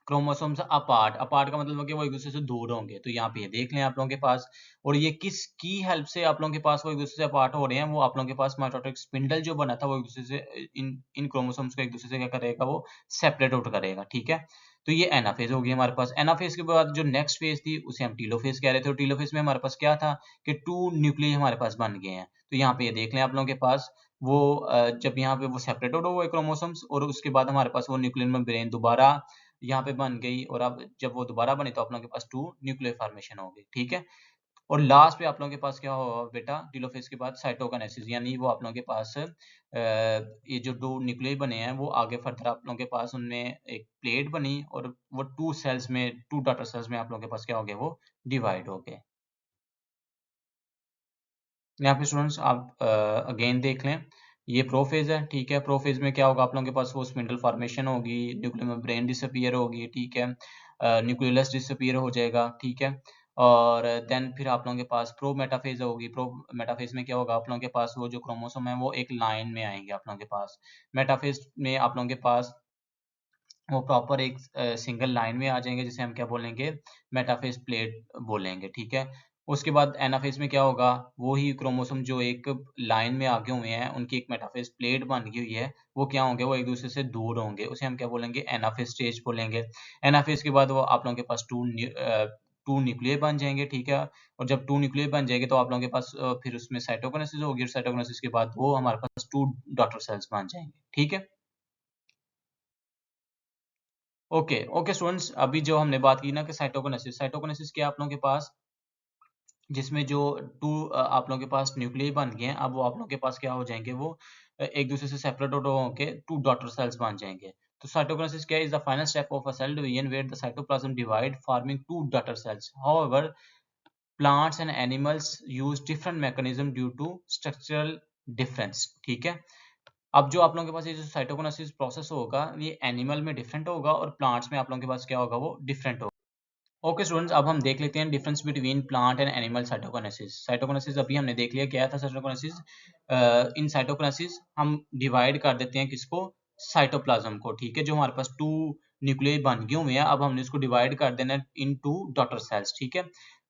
क्रोमोसोम्स अपार्ट। अपार्ट का मतलब है कि वो एक दूसरे से दूर होंगे, तो यहाँ पे ये देख लें आप लोगों के पास। और ये किस की हेल्प से आप लोगों के पास वो एक दूसरे से अपार्ट हो रहे हैं, वो आप लोगों के पास माइटोटिक स्पिंडल जो बना था वो एक दूसरे से इन इन क्रोमोसोम्स को एक दूसरे से क्या करेगा, वो सेपरेट आउट करेगा, ठीक है। तो ये एनाफेज हो गई हमारे पास। एनाफेज के बाद जो नेक्स्ट फेज थी उसे हम टीलोफेज कह रहे थे। और टीलोफेज में हमारे पास क्या था कि टू न्यूक्लियस हमारे पास बन गए हैं। तो यहाँ पे ये देख लें आप लोगों के पास वो जब यहाँ पे वो सेपरेट आउट हुए क्रोमोसोम्स, और उसके बाद हमारे पास वो न्यूक्लियर मेम्ब्रेन दोबारा यहाँ पे बन गई, और अब जब वो दोबारा बनी तो आप लोगों के पास टू न्यूक्लियर फॉर्मेशन हो गई, ठीक है। और लास्ट पे आप लोगों के पास क्या होगा बेटा, टेलोफेज के बाद साइटोकाइनेसिस, यानी वो आप लोगों के पास ये जो दो न्यूक्लियाई बने हैं वो आगे फर्दर आप लोगों के पास उनमें एक प्लेट बनी और वो टू डॉटर सेल्स में आप लोगों के पास क्या हो गए, वो डिवाइड हो गए। यहाँ पे स्टूडेंट्स आप अगेन देख लें, ये प्रोफेज है, ठीक है। प्रोफेज में क्या होगा, आप लोगों के पास वो स्पिंडल फॉर्मेशन होगी, न्यूक्लियर मेम्ब्रेन डिसअपीयर होगी, ठीक है, न्यूक्लियस डिसअपीयर हो जाएगा, ठीक है। और देन फिर आप लोगों के पास प्रो मेटाफेज होगी। प्रो मेटाफेज में क्या होगा, आप लोगों के पास वो जो क्रोमोसोम है वो एक लाइन में आएंगे आप लोगों के पास। मेटाफेज में आप लोगों के पास वो प्रॉपर एक सिंगल लाइन में आ जाएंगे, जिसे हम क्या बोलेंगे, मेटाफेज प्लेट बोलेंगे, ठीक है। उसके बाद एनाफेज में क्या होगा, वो ही क्रोमोसोम जो एक लाइन में आगे हुए हैं उनकी एक मेटाफेज प्लेट बन गई हुई है, वो क्या होंगे, वो एक दूसरे से दूर होंगे, उसे हम क्या बोलेंगे, एनाफेज स्टेज बोलेंगे। एनाफेज के बाद वो आप लोगों के पास टू न्यूक्लियर बन जाएंगे, ठीक है। और जब टू न्यूक्लियर बन जाएंगे तो आप लोगों के पास फिर उसमें साइटोकिनेसिस होगी, और साइटोकिनेसिस के बाद वो हमारे पास टू डॉटर सेल्स बन जाएंगे, ठीक है। ओके ओके स्टूडेंट्स, अभी जो हमने बात की ना कि साइटोकिनेसिस, साइटोकिनेसिस क्या आप लोगों के पास, जिसमें जो आप लोगों के पास न्यूक्लियाई बन गए हैं, अब वो आप लोगों के पास क्या हो जाएंगे, वो एक दूसरे से सेपरेट होके टू डॉटर सेल्स बन जाएंगे। तो साइटोकिनेसिस क्या is the final step of a cell division where the cytoplasm divide forming two daughter cells. However plants and animals use different mechanism due to structural difference, ठीक है। अब जो आप लोगों के पास ये जो साइटोकिनेसिस प्रोसेस होगा, ये एनिमल में डिफरेंट होगा और प्लांट्स में आप लोगों के पास क्या होगा, वो डिफरेंट होगा। ओके स्टूडेंट्स, अब हम देख लेते हैं difference between plant and animal cytokinesis. Cytokinesis अभी हमने देख लिया क्या था साइटोकिनेसिस। इन साइटोकिनेसिस हम डिवाइड कर देते हैं किसको, साइटोप्लाज्म को, ठीक है। जो हमारे पास टू न्यूक्लियाई बन गए हुए हैं, अब हमने इसको डिवाइड कर देना इन टू डॉटर सेल्स, ठीक है।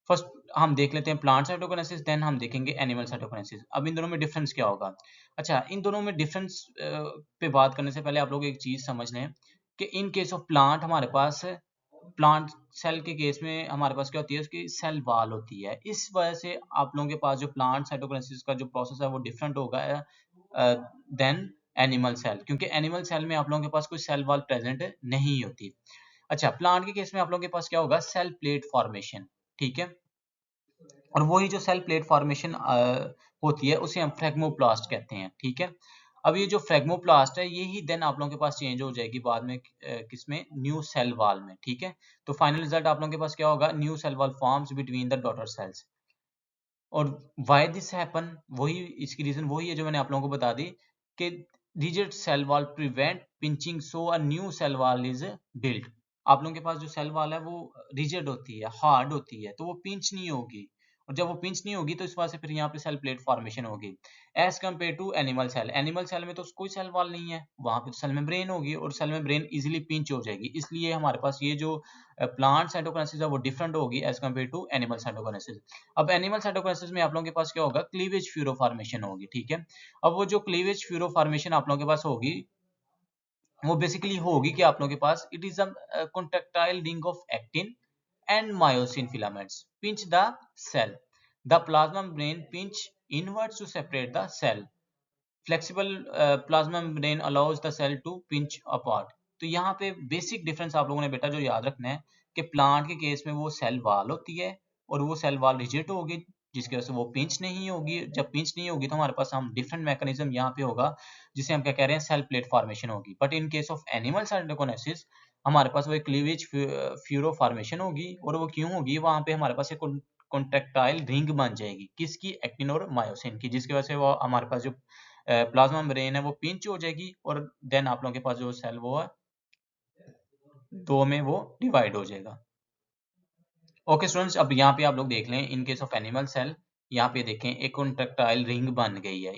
फर्स्ट हम देख लेते हैं प्लांट साइटोकिनेसिस, देन हम देखेंगे एनिमल साइटोकिनेसिस। अब इन दोनों में डिफरेंस क्या होगा। अच्छा, इन दोनों में डिफरेंस पे बात करने से पहले आप लोग एक चीज समझ लें कि इन केस ऑफ प्लांट हमारे पास, प्लांट सेल के केस में हमारे पास क्या होती है, उसकी सेल वॉल होती है। इस वजह से आप लोगों के पास जो प्लांट साइटोकिनेसिस का जो प्रोसेस है वो डिफरेंट होगा देन एनिमल सेल, क्योंकि एनिमल सेल में आप लोगों के पास कोई सेल वॉल प्रेजेंट नहीं होती। अच्छा, प्लांट के केस में आप लोगों के पास क्या होगा, सेल प्लेट फॉर्मेशन, ठीक है। और वही जो सेल प्लेट फॉर्मेशन होती है उसे हम फ्रेगमोप्लास्ट कहते हैं, ठीक है। अब ये जो फ्रेगमोप्लास्ट है यही देन आप लोगों के पास चेंज हो जाएगी बाद में किसमें, न्यू सेल वॉल में, ठीक है। तो फाइनल रिजल्ट आप लोगों के पास क्या होगा, new cell wall forms between the daughter cells. और व्हाई दिस हैपन, वही इसकी रीजन वही है जो मैंने आप लोगों को बता दी कि rigid cell wall prevent pinching so a new cell wall is built. आप लोगों के पास जो सेल वॉल है वो रिजिड होती है, हार्ड होती है, तो वो पिंच नहीं होगी। और जब वो पिंच नहीं होगी तो इस वजह से फिर यहाँ पे सेल प्लेट फॉर्मेशन होगी। As compare to animal cell, animal cell में तो कोई सेल वॉल नहीं है, वहां पे तो सेल मेम्ब्रेन होगी और सेल मेम्ब्रेन इजिली पिंच हो जाएगी, इसलिए हमारे पास ये जो प्लांट साइटोकिनेसिस है वो डिफरेंट होगी as compare to animal cytokinesis. अब एनिमल साइटोकिनेसिस में आप लोगों के पास क्या होगा, क्लीवेज फ्यूरो फॉर्मेशन होगी, ठीक है। अब वो जो क्लीवेज फ्यूरो फॉर्मेशन आप लोगों के पास होगी, वो बेसिकली होगी कि आप लोगों के पास it is a contractile ring of actin and myosin filaments pinch the cell. The plasma membrane pinch inwards to separate the cell. Flexible plasma membrane allows the cell to pinch apart. तो यहाँ पे basic difference आप लोगों ने बेटा जो याद रखना है कि प्लांट के केस में वो सेल वॉल होती है और वो सेल वॉल रिजिड होगी, जिसकी वजह से वो पिंच नहीं होगी। जब पिंच नहीं होगी तो हमारे पास हम डिफरेंट मैकेनिज्म यहाँ पे होगा, जिसे हम क्या कह रहे हैं, सेल प्लेट फॉर्मेशन होगी। But in case of animal cytokinesis हमारे पास वो क्लीवेज फ्यूरो फॉर्मेशन होगी, और वो क्यों होगी, वहां पे हमारे पास एक कॉन्ट्रैक्टाइल रिंग बन जाएगी, किसकी, एक्टिन और मायोसिन की, जिसकी वजह से वो हमारे पास जो प्लाज्मा मेम्ब्रेन है वो पिंच हो जाएगी, और देन आप लोगों के पास जो सेल वो है दो में वो डिवाइड हो जाएगा। ओके स्टूडेंट्स, अब यहाँ पे आप लोग देख लें, in case of animal cell यहाँ पे देखें एक कॉन्ट्रैक्टाइल रिंग बन गई है,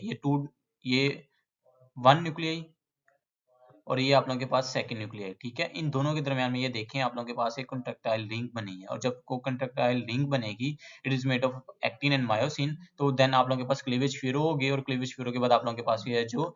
ये वन न्यूक्लियाई और ये आप लोगों के पास सेकंड न्यूक्लियाई, ठीक है। इन दोनों के दरमियान में ये देखें आप लोगों के पास एक कॉन्ट्रैक्टाइल रिंग बनी है, और जब को कॉन्ट्रैक्टाइल रिंग बनेगी, it is made of actin and myosin, तो देन आप लोगों के पास क्लीवेज फ्यूरो होगी, और क्लीवेज फ्यूरो के बाद आप लोगों के पास ये है जो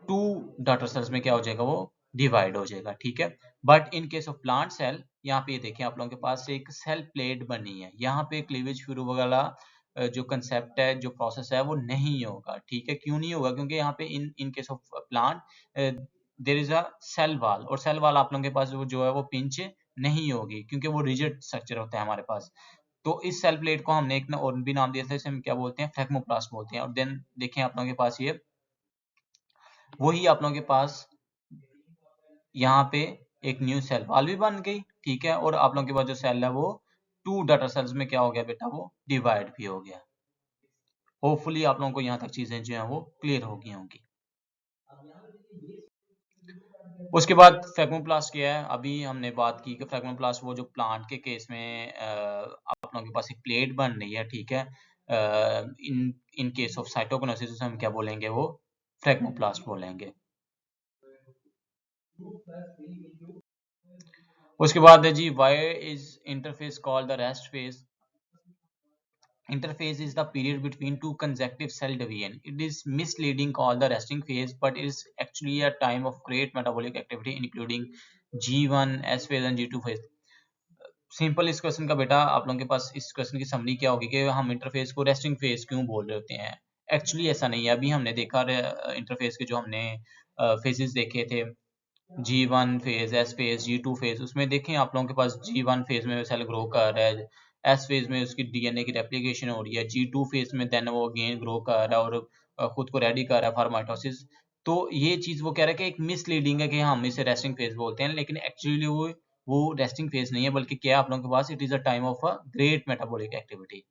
टू डॉटर सेल्स में क्या हो जाएगा, वो डिवाइड हो जाएगा, ठीक है। But in case of plant cell, यहाँ पे देखें आप लोगों के पास एक सेल प्लेट बनी है, यहाँ पे क्लीवेज फ्यूरो वगैरह जो कंसेप्ट है, जो प्रोसेस है, वो नहीं होगा, ठीक है। क्यों नहीं होगा, क्योंकि यहाँ पे in case of plant there is a cell wall, और सेल वॉल आप लोगों के पास जो है वो पिंच नहीं होगी, क्योंकि वो रिजिड स्ट्रक्चर होता है हमारे पास। तो इस सेल प्लेट को हमने एक और भी नाम दिया था, इसे हम क्या बोलते हैं, फ्लेग्मोप्लास्ट बोलते हैं। और देन देखें आप लोगों के पास ये वही आप लोगों के पास यहाँ पे एक न्यू सेल वॉल भी बन गई, ठीक है। और आप लोगों के पास जो सेल है वो 2 डाटा सेल्स में क्या हो गया बेटा, वो डिवाइड भी हो गया। होपफुली आप लोगों को यहाँ तक चीजें जो है वो क्लियर हो गई होंगी। उसके बाद फ्रेगमोप्लास्ट क्या है, अभी हमने बात की कि फ्रेगमोप्लास्ट वो जो प्लांट के केस में आप लोगों के पास एक प्लेट बन रही है, ठीक है। In in case of cytokinesis हम क्या बोलेंगे, वो फ्रेगमोप्लास्ट बोलेंगे। उसके बाद है जी, why is interphase called the rest phase. Interphase is the period between two consecutive cell division. It is misleading called the resting phase, but it is actually a time of great metabolic activity including G1, S phase and G2 phase. Simple इस question का बेटा आप लोगों के पास इस question की summary क्या होगी कि हम इंटरफेस को रेस्टिंग फेज क्यों बोल रहे होते हैं। एक्चुअली ऐसा नहीं है। अभी हमने देखा इंटरफेस के जो हमने फेजेस देखे थे, G1 phase, S phase, G2 phase, उसमें देखें आप लोगों के पास G1 फेज में सेल ग्रो कर रहा है, S फेज में उसकी डीएनए की रेप्लिकेशन हो रही है, G2 फेज में देन वो अगेन ग्रो कर रहा है और खुद को रेडी कर रहा है फॉर माइटोसिस। तो ये चीज वो कह रहा है कि एक मिसलीडिंग है कि हम इसे रेस्टिंग फेज बोलते हैं, लेकिन एक्चुअली वो रेस्टिंग फेज नहीं है, बल्कि क्या है आप लोगों के पास, it is a time of a great metabolic activity.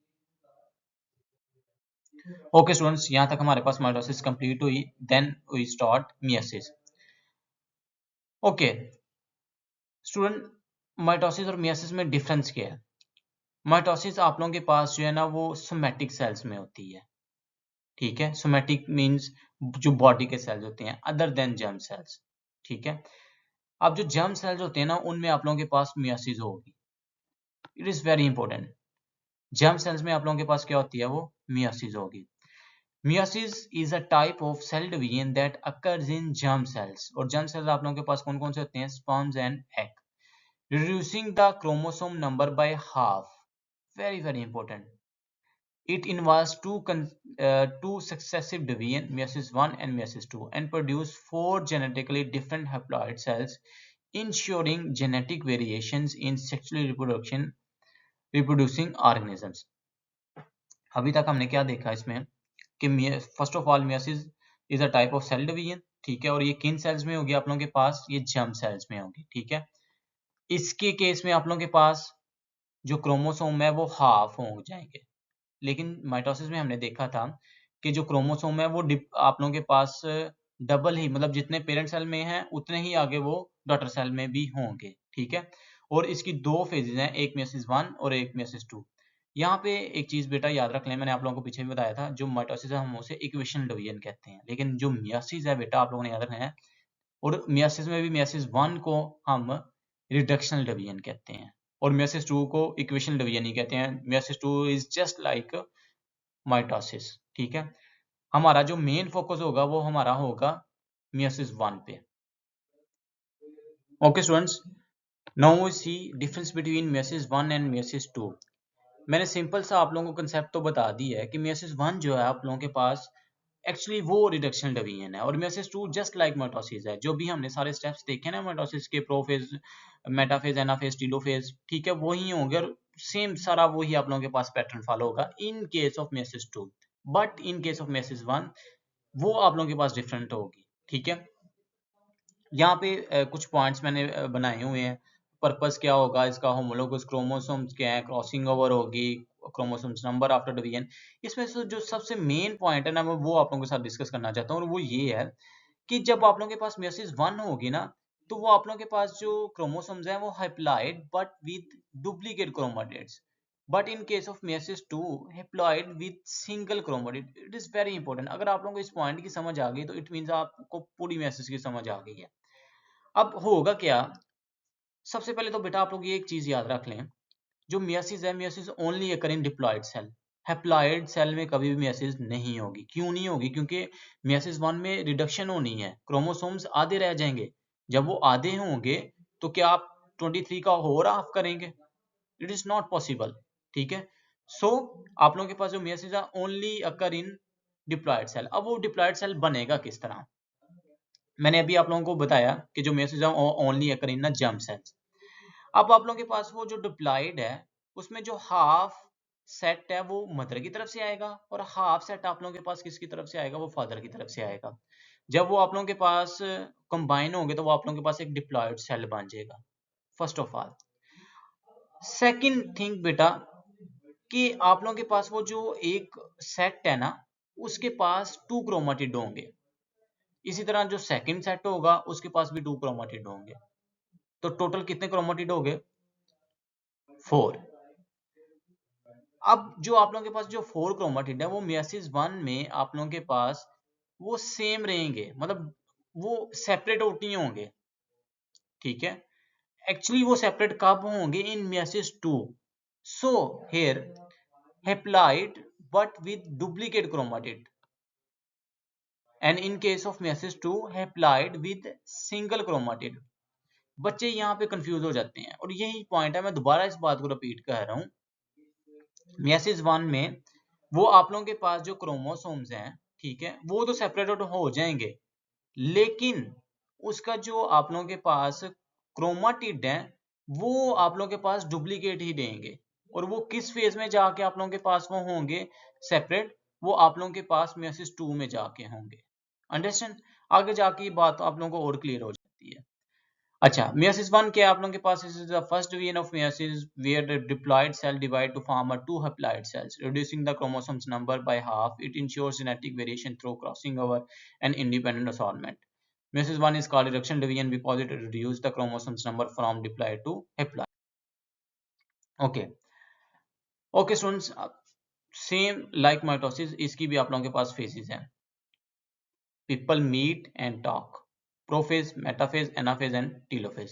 Okay students, यहाँ तक हमारे पास माइटोसिस कंप्लीट हुई, then we start meiosis. Okay student, mitosis और मियोसिस में डिफरेंस क्या है। माइटोसिस आप लोगों के पास जो है ना वो सोमैटिक सेल्स में होती है, ठीक है। सोमैटिक मींस जो बॉडी के सेल्स होते हैं अदर देन जर्म सेल्स, ठीक है। अब जो जर्म सेल्स होते हैं ना उनमें आप लोगों के पास मियोसिस होगी। It is very important. Germ cells में आप लोगों के पास क्या होती है, वो मियोसिस होगी। Meiosis is a type of cell division that occurs in germ cells. और germ cells आप लोगों के पास कौन कौन से होते हैं, sperms and egg, reducing the chromosome number by half. Very very important. It involves two successive division, meiosis 1 and meiosis 2, and produce 4 genetically different haploid cells, ensuring genetic variations in sexually reproducing organisms. अभी तक हमने क्या देखा इसमें कि first of all meiosis is a type of cell division, ठीक है। और ये किन सेल्स में होगी आप लोगों के पास, ये जर्म सेल्स में होगी, ठीक है। इसके केस में आप लोगों के पास जो क्रोमोसोम है वो हाफ हो जाएंगे, लेकिन माइटोसिस में हमने देखा था कि जो क्रोमोसोम है वो आप लोगों के पास डबल ही, मतलब जितने पेरेंट सेल में हैं उतने ही आगे वो डॉटर सेल में भी होंगे, ठीक है। और इसकी दो फेजेस हैं, एक मियोसिस 1 और एक मियोसिस 2। यहाँ पे एक चीज बेटा याद रख लें, मैंने आप लोगों को पीछे भी बताया था, जो माइटोसिस है हम उसे इक्वेशनल डिवीजन कहते हैं, लेकिन जो मियोसिस है बेटा आप लोगों ने याद रखना है। और मियोसिस में भी मियोसिस 1 को हम रिडक्शनल डिवीजन कहते हैं और मियोसिस 2 को इक्वेशनल डिवीजन ही कहते हैं। Meiosis 2 is just like mitosis, ठीक है। हमारा जो मेन फोकस होगा वो हमारा होगा मियोसिस 1 पे। Okay students, now we see difference between meiosis 1 and meiosis 2। मैंने सिंपल सा आप लोगों को कंसेप्ट तो बता दी है कि मियोसिस 1 जो है आप लोगों के पास एक्चुअली वो रिडक्शनल डिवीजन है, और मियोसिस 2 जस्ट लाइक माइटोसिस है। जो भी हमने सारे स्टेप्स देखे ना माइटोसिस के, प्रोफेज, मेटाफेज, एनाफेज, टीलोफेज, ठीक है, वही होंगे और सेम सारा वही आप लोगों के पास पैटर्न फॉलो होगा इन case of meiosis 2। But in case of meiosis 1 वो आप लोगों के पास डिफरेंट होगी, ठीक है। यहाँ पे कुछ पॉइंट्स मैंने बनाए हुए हैं। पर्पस क्या होगा इसका, होमोलोगस क्रोमोसोम्स क्या है, क्रॉसिंग ओवर होगी, क्रोमोसोम्स नंबर आफ्टर डिवीजन। इसमें से जो सबसे मेन पॉइंट है ना मैं वो आप लोगों के साथ डिस्कस करना चाहता हूँ, और वो ये है कि जब आप लोगों के पास मियोसिस 1 होगी ना, तो वो आप लोगों के पास जो क्रोमोसोम्स हैं वो haploid but with duplicate chromatids. But in case of meiosis 2 haploid with single chromatid. It is very important. अगर आप लोगों को इस पॉइंट की समझ आ गई तो इट मींस आपको पूरी meiosis की समझ आ गई है। अब होगा क्या, सबसे पहले तो बेटा आप लोग ये एक चीज याद रख लें, जो मियोसिस है, मियोसिस ओनली अकर इन डिप्लॉयड सेल। हैप्लॉयड सेल में कभी भी मियोसिस नहीं होगी। क्यों नहीं होगी, क्योंकि मियोसिस 1 में रिडक्शन होनी है, क्रोमोसोम्स आधे रह जाएंगे। जब वो आधे होंगे तो क्या आप 23 का और हाफ करेंगे, इट इज नॉट पॉसिबल, ठीक है। सो आप लोगों के पास जो मियोसिस है ओनली अकर इन डिप्लॉयड सेल। अब वो डिप्लॉयड सेल बनेगा किस तरह, मैंने अभी आप लोगों को बताया कि जो मियोसिस है ओनली अकर इन जर्म सेल्स। अब आप लोगों के पास वो जो डिप्लॉयड है उसमें जो हाफ सेट है वो मदर की तरफ से आएगा और हाफ सेट आप लोगों के पास किसकी तरफ से आएगा, वो फादर की तरफ से आएगा। जब वो आप लोगों के पास कंबाइन होंगे तो वो आप लोगों के पास एक डिप्लॉयड सेल बन जाएगा, first of all. Second thing बेटा कि आप लोगों के पास वो जो एक सेट है ना, उसके पास 2 क्रोमाटिड होंगे। इसी तरह जो सेकंड सेट होगा उसके पास भी 2 क्रोमाटिड होंगे। तो टोटल कितने क्रोमाटिड हो गए? 4। अब जो आप लोगों के पास जो 4 क्रोमाटिड है वो मियोसिस 1 में आप लोगों के पास वो सेम रहेंगे, मतलब वो सेपरेट आउट नहीं होंगे, ठीक है। एक्चुअली वो सेपरेट कब होंगे? इन meiosis 2। So here haploid but with duplicate chromatid, and in case of meiosis 2 haploid with single chromatid। बच्चे यहाँ पे कंफ्यूज हो जाते हैं और यही पॉइंट है, मैं दोबारा इस बात को रिपीट कर रहा हूँ। मियोसिस 1 में वो आप लोगों के पास जो क्रोमोसोम्स हैं, ठीक है, वो तो सेपरेट हो जाएंगे, लेकिन उसका जो आप लोगों के पास क्रोमाटिड है वो आप लोगों के पास डुप्लीकेट ही देंगे। और वो किस फेज में जाके आप लोगों के पास वो होंगे सेपरेट? वो आप लोगों के पास मियोसिस 2 में जाके होंगे। अंडरस्टैंड? आगे जाके ये बात आप लोगों को और क्लियर हो जाती है। अच्छा, meiosis 1 क्या है आप लोगों के पास? This is the first division of meiosis where the diploid cell divide to form a 2 haploid cells, reducing the chromosomes number by half. It ensures genetic variation through crossing over and independent assortment. Meiosis 1 is called reduction division because it reduces the chromosomes number from diploid to haploid. Okay, okay students, same like mitosis, इसकी भी आप लोगों के पास phases हैं. People meet and talk. Prophase, metaphase, anaphase and telophase.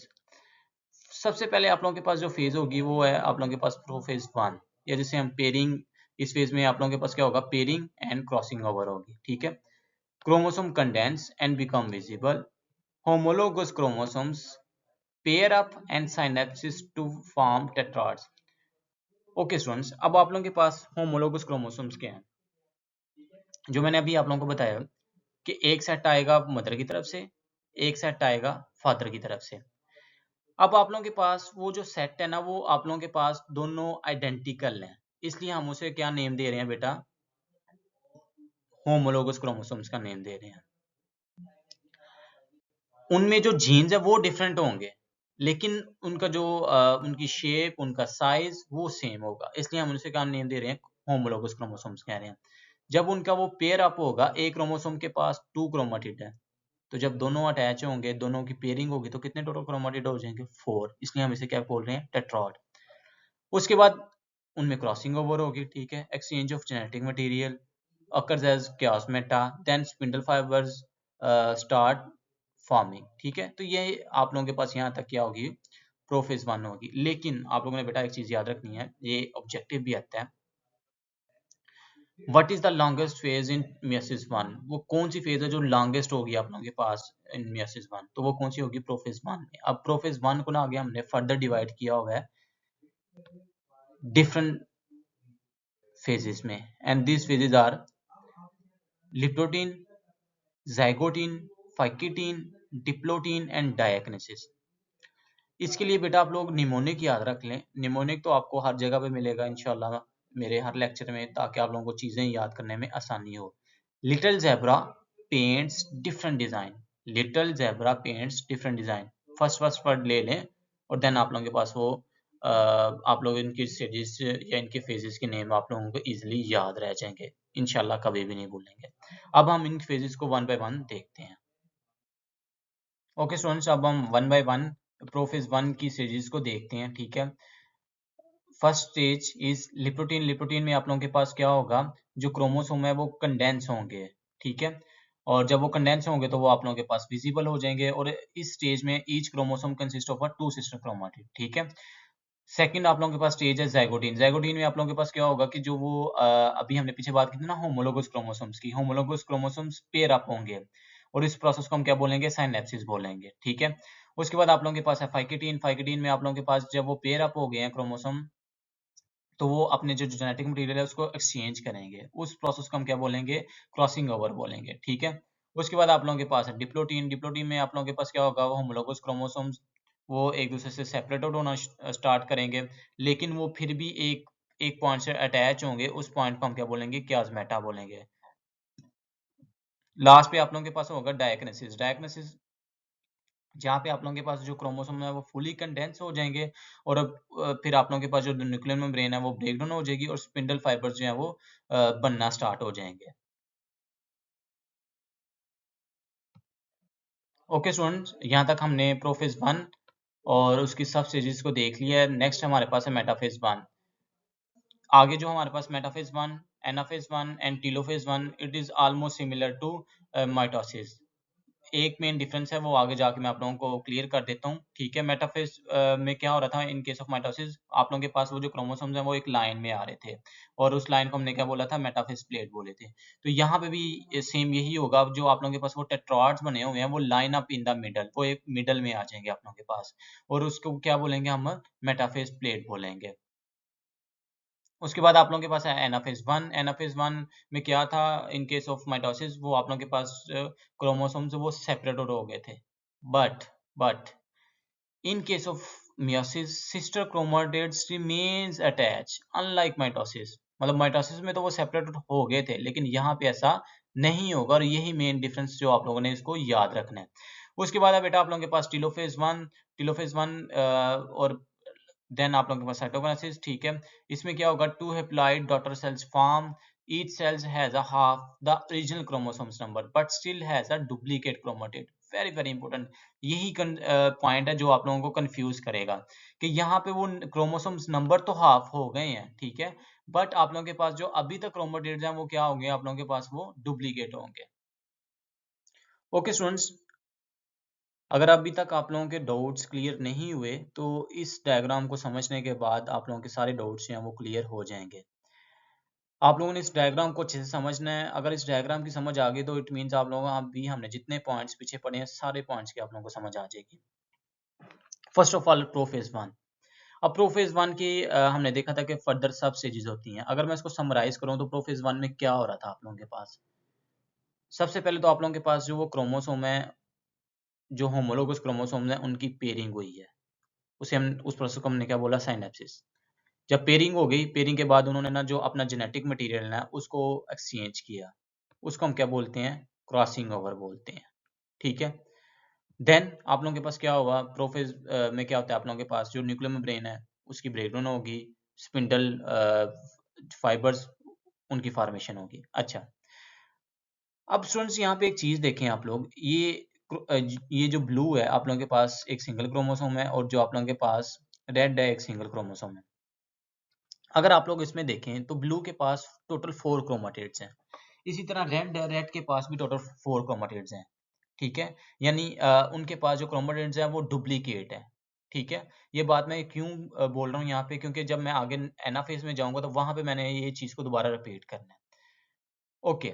सबसे पहले आप लोगों के पास जो फेज होगी वो है आप लोगों के पास प्रोफेज 1, या जिसे हम पेयरिंग, इस फेज में आप लोगों के पास क्या होगा? पेयरिंग एंड क्रॉसिंग ओवर होगी, ठीक है। Chromosome condense and become visible, homologous chromosomes pair up and synapsis to form tetrads. Okay students, अब आप लोगों के पास होमोलोगस क्रोमोसोम्स क्या हैं? जो मैंने अभी आप लोगों को बताया कि एक सेट आएगा मदर की तरफ से, एक सेट आएगा फादर की तरफ से। अब आप लोगों के पास वो जो सेट है ना, वो आप लोगों के पास दोनों आइडेंटिकल हैं, इसलिए हम उसे क्या नेम दे रहे हैं बेटा? होमोलोगस क्रोमोसोम्स का नेम दे रहे हैं। उनमें जो जीन्स है वो डिफरेंट होंगे, लेकिन उनका जो उनकी शेप, उनका साइज वो सेम होगा, इसलिए हम उनसे क्या नेम दे रहे हैं? होमोलोगस क्रोमोसोम्स कह रहे हैं। जब उनका वो पेयर अप होगा, एक क्रोमोसोम के पास 2 क्रोमाटिड है, तो जब दोनों अटैच होंगे, दोनों की पेयरिंग होगी, तो कितने टोटल क्रोमाटिड हो जाएंगे? 4, इसलिए हम इसे क्या बोल रहे हैं? टेट्राड। उसके बाद उनमें क्रॉसिंग ओवर होगी, ठीक है, exchange of genetic material occurs as chiasmata, then spindle fibers start forming, ठीक है। तो ये आप लोगों के पास यहाँ तक क्या होगी? प्रोफेज 1 होगी। लेकिन आप लोगों ने बेटा एक चीज याद रखनी है, ये ऑब्जेक्टिव भी आता है। What is the longest phase in meiosis 1? वो कौन सी फेज है जो लॉन्गेस्ट होगी आप लोगों के पास इन मियोसिस 1? तो वो कौन सी होगी? प्रोफेज 1 में। अब प्रोफेज 1 को ना आगे हमने फर्दर डिवाइड किया हुआ है डिफरेंट phases में, and these phases are leptotene, zygotene, pachytene, diplotene and diakinesis. इसके लिए बेटा आप लोग निमोनिक याद रख लें। निमोनिक तो आपको हर जगह पे मिलेगा इंशाल्लाह मेरे हर लेक्चर में, ताकि आप लोगों को चीजें याद करने में आसानी हो। Little zebra paints different design, little zebra paints different design. First word ले लें और देन आप लोगों के पास वो आप लोग इनके स्टेजेस या इनके फेजेस के नेम आप लोगों को इजीली याद रह जाएंगे, इंशाल्लाह कभी भी नहीं भूलेंगे। अब हम इन फेजेस को वन बाय वन देखते हैं। ओके स्टूडेंट्स, अब हम वन बाय वन प्रोफेज 1 की स्टेजेस को देखते हैं, ठीक है। First stage is leptotene. Leptotene में आप लोगों के पास क्या होगा? जो क्रोमोसोम है वो कंडेंस होंगे, ठीक है। और जब वो कंडेंस होंगे तो वो आप लोगों के पास विजिबल हो जाएंगे, और इस स्टेज में each chromosome consist of 2 sister chromatid, ठीक है। सेकंड आप लोगों के पास स्टेज है ज़ाइगोटीन। ज़ाइगोटीन में आप लोगों के पास क्या होगा कि जो वो अभी हमने पीछे बात की थी ना होमोलोगस क्रोमोसोम्स की, होमोलोगस क्रोमोसोम्स पेयर अप होंगे, और इस प्रोसेस को हम क्या बोलेंगे? साइनेप्सिस बोलेंगे, ठीक है। उसके बाद आप लोगों के पास है फाइकेटीन। फाइकेटीन में आप लोगों के पास जब वो पेयर अप हो गए हैं क्रोमोसोम, तो वो अपने जो जेनेटिक मटेरियल है उसको एक्सचेंज करेंगे, उस प्रोसेस को हम क्या बोलेंगे? क्रॉसिंग ओवर बोलेंगे, ठीक है। उसके बाद आप लोगों के पास है डिप्लोटीन। डिप्लोटीन में आप लोगों के पास क्या होगा? होमोलोगस क्रोमोसोम्स वो एक दूसरे से सेपरेटेड होना स्टार्ट करेंगे, लेकिन वो फिर भी एक पॉइंट से अटैच होंगे। उस पॉइंट को हम क्या बोलेंगे, कियास्मेटा बोलेंगे। लास्ट पे आप लोगों के पास होगा डायकिनेसिस। डायकिनेसिस जहाँ पे आप लोगों के पास जो क्रोमोसोम है वो फुली कंडेंस हो जाएंगे, और फिर आप लोगों के पास जो न्यूक्लियर मेम्ब्रेन है वो ब्रेक डाउन हो जाएगी, और स्पिंडल फाइबर्स जो है वो बनना स्टार्ट हो जाएंगे। ओके स्टूडेंट्स, यहाँ तक हमने प्रोफेज 1 और उसकी सब स्टेजेस को देख लिया है। नेक्स्ट हमारे पास है मेटाफेज 1। आगे जो हमारे पास metaphase 1, anaphase 1 and telophase 1, it is almost similar to mitosis. एक मेन डिफरेंस है, वो आगे जाके मैं आप लोगों को क्लियर कर देता हूँ। ठीक है, मेटाफेज में क्या हो रहा था इन केस ऑफ माइटोसिस, आप लोगों के पास वो जो क्रोमोसोम्स हैं वो एक लाइन में आ रहे थे, और उस लाइन को हमने क्या बोला था, मेटाफेज प्लेट बोले थे। तो यहाँ पे भी सेम यही होगा, जो आप लोगों के पास वो टेट्राड्स बने हुए हैं वो line up in the middle, वो एक मिडल में आ जाएंगे आप लोगों के पास, और उसको क्या बोलेंगे हम, मेटाफेज प्लेट बोलेंगे। उसके बाद आप लोगों के पास है एनाफेज 1। एनाफेज 1 में क्या था, इन केस ऑफ माइटोसिस वो आप लोगों के पास क्रोमोसोम्स वो सेपरेटेड हो गए थे। But in case of meiosis sister chromatids remains attached unlike mitosis। मतलब माइटोसिस में तो वो सेपरेट हो गए थे, लेकिन यहाँ पे ऐसा नहीं होगा, और यही मेन डिफरेंस जो आप लोगों ने इसको याद रखना है। उसके बाद है बेटा आप लोगों के पास टीलोफेज 1 और देन आप लोगों के पास साइटोकिनेसिस। ठीक है, इसमें क्या होगा, two haploid daughter cells form, each cells has a half the original chromosomes number but still has a duplicate chromatid। Very very important, यही पॉइंट है जो आप लोगों को कंफ्यूज करेगा, कि यहाँ पे वो क्रोमोसोम्स नंबर तो हाफ हो गए हैं, ठीक है, बट आप लोगों के पास जो अभी तक क्रोमेटिड्स हैं वो क्या होंगे, आप लोगों के पास वो डुप्लीकेट होंगे। ओके स्टूडेंट्स, अगर अभी तक आप लोगों के डाउट्स क्लियर नहीं हुए तो इस डायग्राम को समझने के बाद आप लोगों के सारे डाउट्स हैं वो क्लियर हो जाएंगे। आप लोगों ने इस डायग्राम को अच्छे से समझना है। अगर इस डायग्राम की समझ आ गई तो इट मीन्स आप लोगों भी हमने जितने पॉइंट्स पीछे पढ़े हैं सारे पॉइंट्स की आप लोगों को समझ आ जाएगी। First of all prophase 1। अब प्रोफेज 1 की हमने देखा था कि फर्दर सब स्टेजेस होती हैं। अगर मैं इसको समराइज करूं तो प्रोफेज 1 में क्या हो रहा था आप लोगों के पास, सबसे पहले तो आप लोगों के पास जो वो क्रोमोसोम है, जो होमोलोगस क्रोमोसोम है, उनकी पेयरिंग हुई है। उसे हम उस प्रोसेस को हमने क्या बोला, साइनेप्सिस। जब पेयरिंग हो गई, पेयरिंग के बाद उन्होंने ना जो अपना जेनेटिक मटेरियल है उसको एक्सचेंज किया, उसको हम क्या बोलते हैं, क्रॉसिंग ओवर बोलते हैं। ठीक है, देन आप लोगों के पास क्या होगा, प्रोफेज में क्या होता है, आप लोगों के पास जो न्यूक्लियर मेम्ब्रेन है उसकी ब्रेकडाउन होगी, स्पिंडल फाइबर्स उनकी फॉर्मेशन होगी। अच्छा, अब स्टूडेंट्स यहाँ पे एक चीज देखें आप लोग, ये जो ब्लू है आप लोगों के पास एक सिंगल क्रोमोसोम है, और जो आप लोगों के पास रेड है एक सिंगल क्रोमोसोम है। अगर आप लोग इसमें देखें तो ब्लू के पास टोटल 4 क्रोमेटिड्स हैं, इसी तरह रेड के पास भी टोटल 4 क्रोमेटिड्स हैं। ठीक है, यानी उनके पास जो क्रोमेटिड्स हैं वो डुप्लीकेट है। ठीक है, ये बात मैं क्यों बोल रहा हूँ यहाँ पे, क्योंकि जब मैं आगे एनाफेज में जाऊंगा तो वहां पे मैंने ये चीज को दोबारा रिपीट करना है। ओके,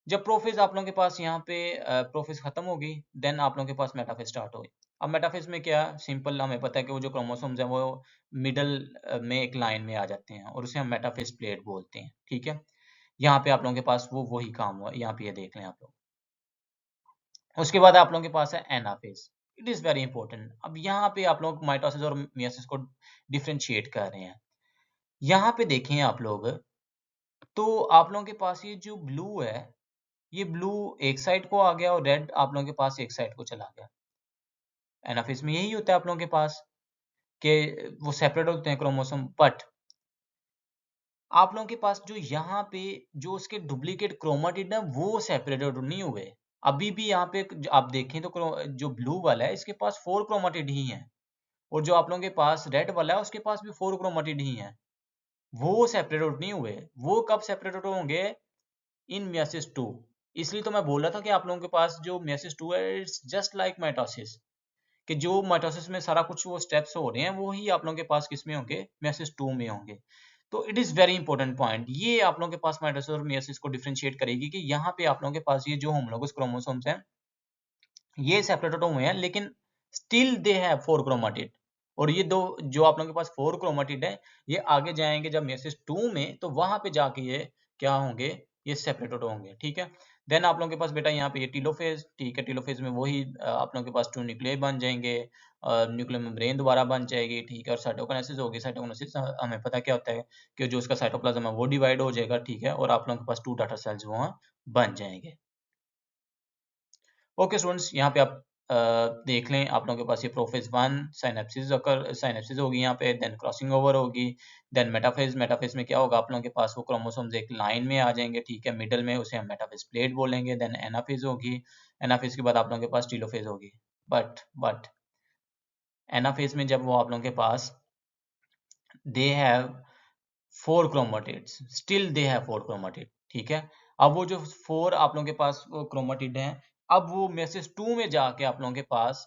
जब प्रोफेज आप लोगों के पास यहाँ पे प्रोफेज खत्म हो गई, देन आप लोगों के पास मेटाफेज स्टार्ट हो गई। अब मेटाफेज में क्या, सिंपल हमें पता है कि वो जो क्रोमोसोम्स हैं वो मिडल में एक लाइन में आ जाते हैं, और उसे हम मेटाफेज प्लेट बोलते हैं। ठीक है, यहाँ पे आप लोगों के पास वो वही काम हुआ, यहाँ पे ये देख लें आप लोग। उसके बाद आप लोगों के पास है anaphase. It is very important. अब यहाँ पे आप लोग माइटोसिस और मियोसिस को डिफरेंशिएट कर रहे हैं। यहाँ पे देखें आप लोग, तो आप लोगों के पास ये जो ब्लू है, ये ब्लू एक साइड को आ गया, और रेड आप लोगों के पास एक साइड को चला गया। एनाफेज में यही होता है आप लोगों के पास, कि वो सेपरेट होते हैं क्रोमोसोम, बट आप लोगों के पास जो यहाँ पे जो उसके डुप्लीकेट क्रोमेटिड है वो सेपरेटेड नहीं हुए। अभी भी यहाँ पे आप देखें तो जो ब्लू वाला है इसके पास 4 क्रोमेटिड ही हैं, और जो आप लोगों के पास रेड वाला है उसके पास भी 4 क्रोमेटिड ही हैं। वो सेपरेटेड नहीं हुए। वो कब सेपरेटेड होंगे, इन मियोसिस 2। इसलिए तो मैं बोल रहा था कि आप लोगों के पास जो मियोसिस 2 है इट्स जस्ट लाइक माइटोसिस, कि जो माइटोसिस में सारा कुछ वो स्टेप्स हो रहे हैं वो ही आप लोगों के पास किस में होंगे, मियोसिस 2 में होंगे। तो it is very important point, ये आप लोगों के पास माइटोसिस और मियोसिस को डिफरेंशिएट करेगी, कि यहाँ पे आप लोगों के पास ये जो होमोलोगस क्रोमोसोम्स हैं ये सेपरेटेड हुए हैं, लेकिन स्टिल दे हैव 4 क्रोमेटिड। और ये दो जो आप लोगों के पास 4 क्रोमेटिड है, ये आगे जाएंगे जब मियोसिस 2 में, तो वहां पे जाके ये क्या होंगे, ये सेपरेटेड होंगे। ठीक है, देन आप लोगों के पास बेटा यहाँ पे ये टीलोफेज, ठीक है, टीलोफेज में वही आप लोगों के पास 2 न्यूक्लियाई बन जाएंगे, न्यूक्लियर मेम्ब्रेन दोबारा बन जाएगी, ठीक है, और साइटोकिनेसिस होगी। साइटोकिनेसिस हमें पता क्या होता है कि जो उसका साइटोप्लाज्म है वो डिवाइड हो जाएगा, ठीक है, और आप लोगों के पास 2 डाटर सेल्स वहाँ बन जाएंगे। ओके स्टूडेंट्स, यहाँ पे आप देख लें, आप लोगों के पास ये प्रोफेज 1 साइनेप्सिस होगी यहाँ पे, देन क्रॉसिंग ओवर होगी, देन मेटाफेज। मेटाफेज में क्या होगा, आप लोगों के पास वो क्रोमोसोम्स एक लाइन में आ जाएंगे, ठीक है, मिडल में, उसे हम मेटाफेज प्लेट बोलेंगे। देन एनाफेज होगी, एनाफेज के बाद आप लोगों के पास टीलोफेज होगी। बट एनाफेज में जब वो आप लोगों के पास they have 4 chromatids, still they have 4 chromatid, ठीक है। अब वो जो 4 आप लोगों के पास वो क्रोमेटिड हैं, अब वो मेसेज 2 में जाके आप लोगों के पास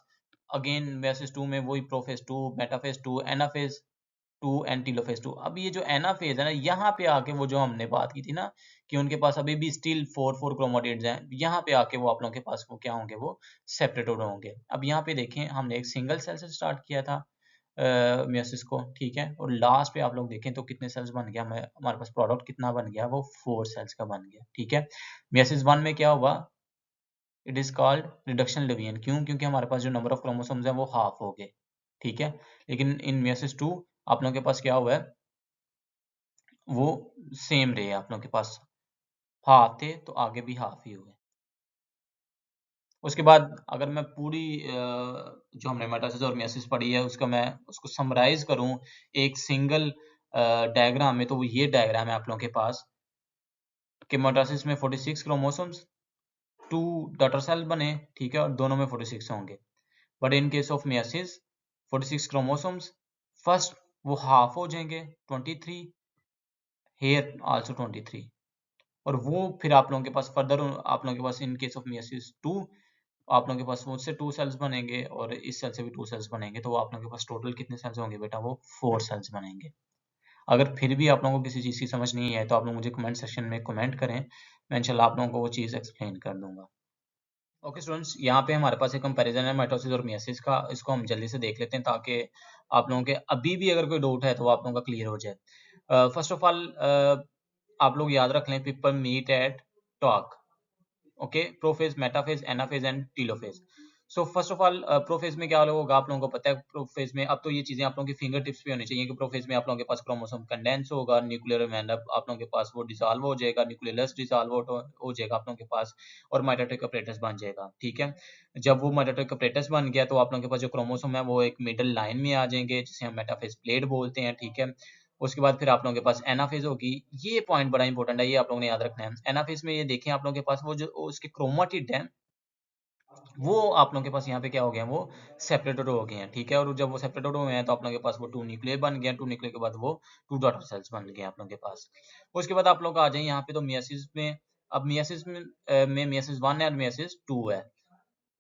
अगेन मेसेज 2 में वही prophase 2, metaphase 2, anaphase 2 and telophase 2। अब ये जो एनाफेज है ना, यहाँ पे आके वो जो हमने बात की थी ना कि उनके पास अभी भी स्टिल 4 क्रोमेटिड्स हैं, यहाँ पे आके वो आप लोगों के पास वो क्या होंगे, वो सेपरेटेड होंगे। अब यहाँ पे देखें, हमने एक सिंगल सेल से स्टार्ट किया था मियोसिस को, ठीक है, और लास्ट पे आप लोग देखें तो कितने सेल्स बन गया, हमारे पास प्रोडक्ट कितना बन गया, वो 4 सेल्स का बन गया, ठीक है। मियोसिस 1 में क्या हुआ, it is called reduction division. क्यों? क्योंकि हमारे पास जो नंबर ऑफ क्रोमोसोम्स है वो हाफ हो गए, ठीक है। लेकिन इन मियोसिस 2 आप लोगों के पास क्या हुआ है, वो सेम रहे, आप लोगों के पास हाफ थे तो आगे भी हाफ ही हुए। उसके बाद अगर मैं पूरी जो हमने मेटासिस और मियोसिस पढ़ी है उसका मैं उसको समराइज करूं एक सिंगल डायग्राम में, तो वो ये डायग्राम है आप लोगों के पास कि मेटासिस में 46 क्रोमोसोम्स, 2 डॉटर सेल बने, ठीक है, और दोनों में 46 होंगे। But in case of meiosis 46 chromosomes, first वो हाफ हो जाएंगे 23, हेयर आल्सो 23, और वो फिर आप लोगों के पास फर्दर आप लोगों के पास इन केस ऑफ मियोसिस 2 आप लोगों के पास मुझसे 2 सेल्स बनेंगे और इस सेल से भी 2 सेल्स बनेंगे, तो वो आप लोगों के पास टोटल कितने सेल्स होंगे बेटा, वो 4 सेल्स बनेंगे। अगर फिर भी आप लोगों को किसी चीज़ की समझ नहीं है तो आप लोग मुझे कमेंट सेक्शन में कमेंट करें, मैं इंशाल्लाह आप लोगों को वो चीज़ एक्सप्लेन कर दूंगा। ओके स्टूडेंट्स, यहाँ पे हमारे पास एक कंपैरिजन है माइटोसिस और मियोसिस का, इसको हम जल्दी से देख लेते हैं ताकि आप लोगों के अभी भी अगर कोई डाउट है तो आप लोगों का क्लियर हो जाए। फर्स्ट ऑफ ऑल आप लोग याद रख लें, people meet at talk, okay, prophase, metaphase, anaphase and telophase. So first of all prophase में क्या होगा आप लोगों को पता है, प्रोफेज में अब तो ये चीजें आप लोगों की फिंगर टिप्स पे होनी चाहिए कि प्रोफेज में आप लोगों के पास क्रोमोसोम कंडेंस होगा, न्यूक्लियर में आप लोगों के पास वो डिसॉल्व हो जाएगा, न्यूक्लियस डिसॉल्व हो जाएगा आप लोगों के पास, और माइटोटिक अपरेटस बन जाएगा, ठीक है। जब वो माइटोटिक अपरेटस बन गया तो आप लोगों के पास जो क्रोमोसोम है वो एक मिडल लाइन में आ जाएंगे जिसे हम मेटाफेज प्लेट बोलते हैं, ठीक है। उसके बाद फिर आप लोगों के पास एनाफेज होगी। ये पॉइंट बड़ा इंपॉर्टेंट है, ये आप लोगों ने याद रखना है। एनाफेज में ये देखें आप लोगों के पास वो जो उसके क्रोमाटिड है वो आप लोगों के पास यहाँ पे क्या हो गया, वो सेपरेटेड हो गए हैं, ठीक है। और जब वो सेपरेटेड हुए हैं तो आप लोगों के पास वो 2 न्यूक्लियर बन गए, 2 न्यूक्लियर के बाद वो 2 डॉटर सेल्स बन गए आप लोगों के पास। उसके बाद आप लोग आ जाए यहाँ पे तो मियोसिस में, अब मियोसिस में मियोसिस 1 है और मियोसिस 2 है।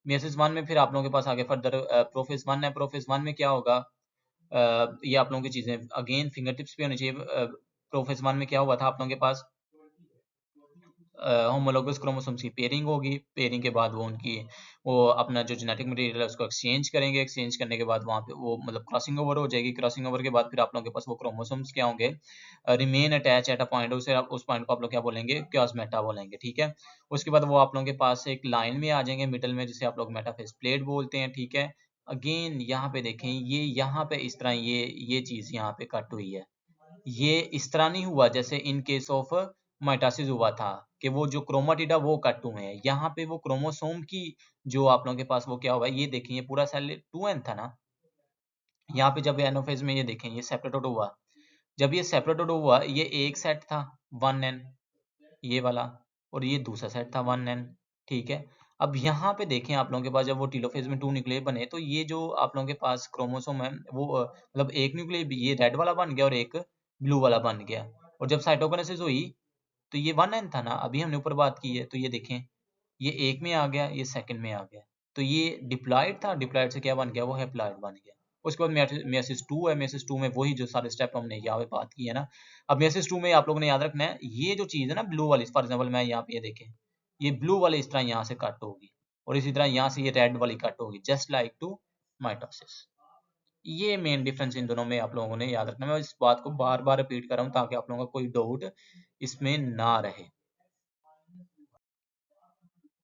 मियोसिस 1 में फिर आप लोगों के पास आगे फर्दर प्रोफेज 1 है। प्रोफेज 1 में क्या होगा, ये आप लोगों की चीजें अगेन फिंगर टिप्स पे होनी चाहिए। प्रोफेज 1 में क्या हुआ था, आप लोगों के पास होमोलोगस क्रोमोसोम्स की पेयरिंग होगी। पेयरिंग के बाद वो अपना जो जेनेटिक मटेरियल है उसको एक्सचेंज करेंगे। एक्सचेंज करने के बाद वहाँ पे वो मतलब क्रॉसिंग ओवर हो जाएगी। क्रॉसिंग ओवर के बाद फिर आप लोगों के पास वो क्रोमोसोम्स क्या होंगे, remain attach at a point, उसे उस पॉइंट को आप लोग क्या बोलेंगे, क्योसमेटा बोलेंगे, ठीक है। उसके बाद वो आप लोगों के पास एक लाइन में आ जाएंगे मिडल में, जिसे आप लोग मेटाफेज प्लेट बोलते हैं, ठीक है। अगेन यहाँ पे देखें, ये यहाँ पे इस तरह ये चीज यहाँ पे कट हुई है। ये इस तरह नहीं हुआ जैसे इन केस ऑफ माइटोसिस हुआ था कि वो जो क्रोमाटिडा वो कट हुए हैं। यहाँ पे वो क्रोमोसोम की जो आप लोगों के पास वो क्या हुआ है, ये देखें, ये पूरा सेल 2n था ना, यहाँ पे जब एनाफेज में ये देखें ये सेपरेटेड हुआ, जब ये सेपरेटेड हुआ ये एक सेट था 1n, ये वाला, और ये दूसरा सेट था 1n, ठीक है। अब यहाँ पे देखें आप लोगों के पास जब वो टीलोफेज में 2 न्यूक्लियर बने तो ये जो आप लोगों के पास क्रोमोसोम है वो मतलब एक न्यूक्लियर ये रेड वाला बन गया और एक ब्लू वाला बन गया। और जब साइटोकिनेसिस हुई तो ये 1n था ना, अभी हमने ऊपर बात की है, तो ये देखें ये एक में आ गया, ये सेकंड में आ गया, तो ये डिप्लॉइड था, डिप्लॉइड से क्या बन गया, वो हैप्लॉइड बन गया। उसके बाद मेयोसिस 2 है। मेयोसिस 2 में वही जो सारे स्टेप हमने यहाँ पे बात की है ना। अब मेयोसिस 2 में आप लोगों ने याद रखना है, ये जो चीज है ना ब्लू वाली, फॉर एग्जांपल मैं यहाँ पे ये देखें, ये ब्लू वाली इस तरह यहाँ से कट होगी और इसी तरह यहाँ से ये रेड वाली कट होगी, जस्ट लाइक टू माइटोसिस। ये मेन डिफरेंस इन दोनों में आप लोगों ने याद रखना है। मैं इस बात को बार बार रिपीट कर रहा हूँ ताकि आप लोगों का कोई डाउट इसमें ना रहे।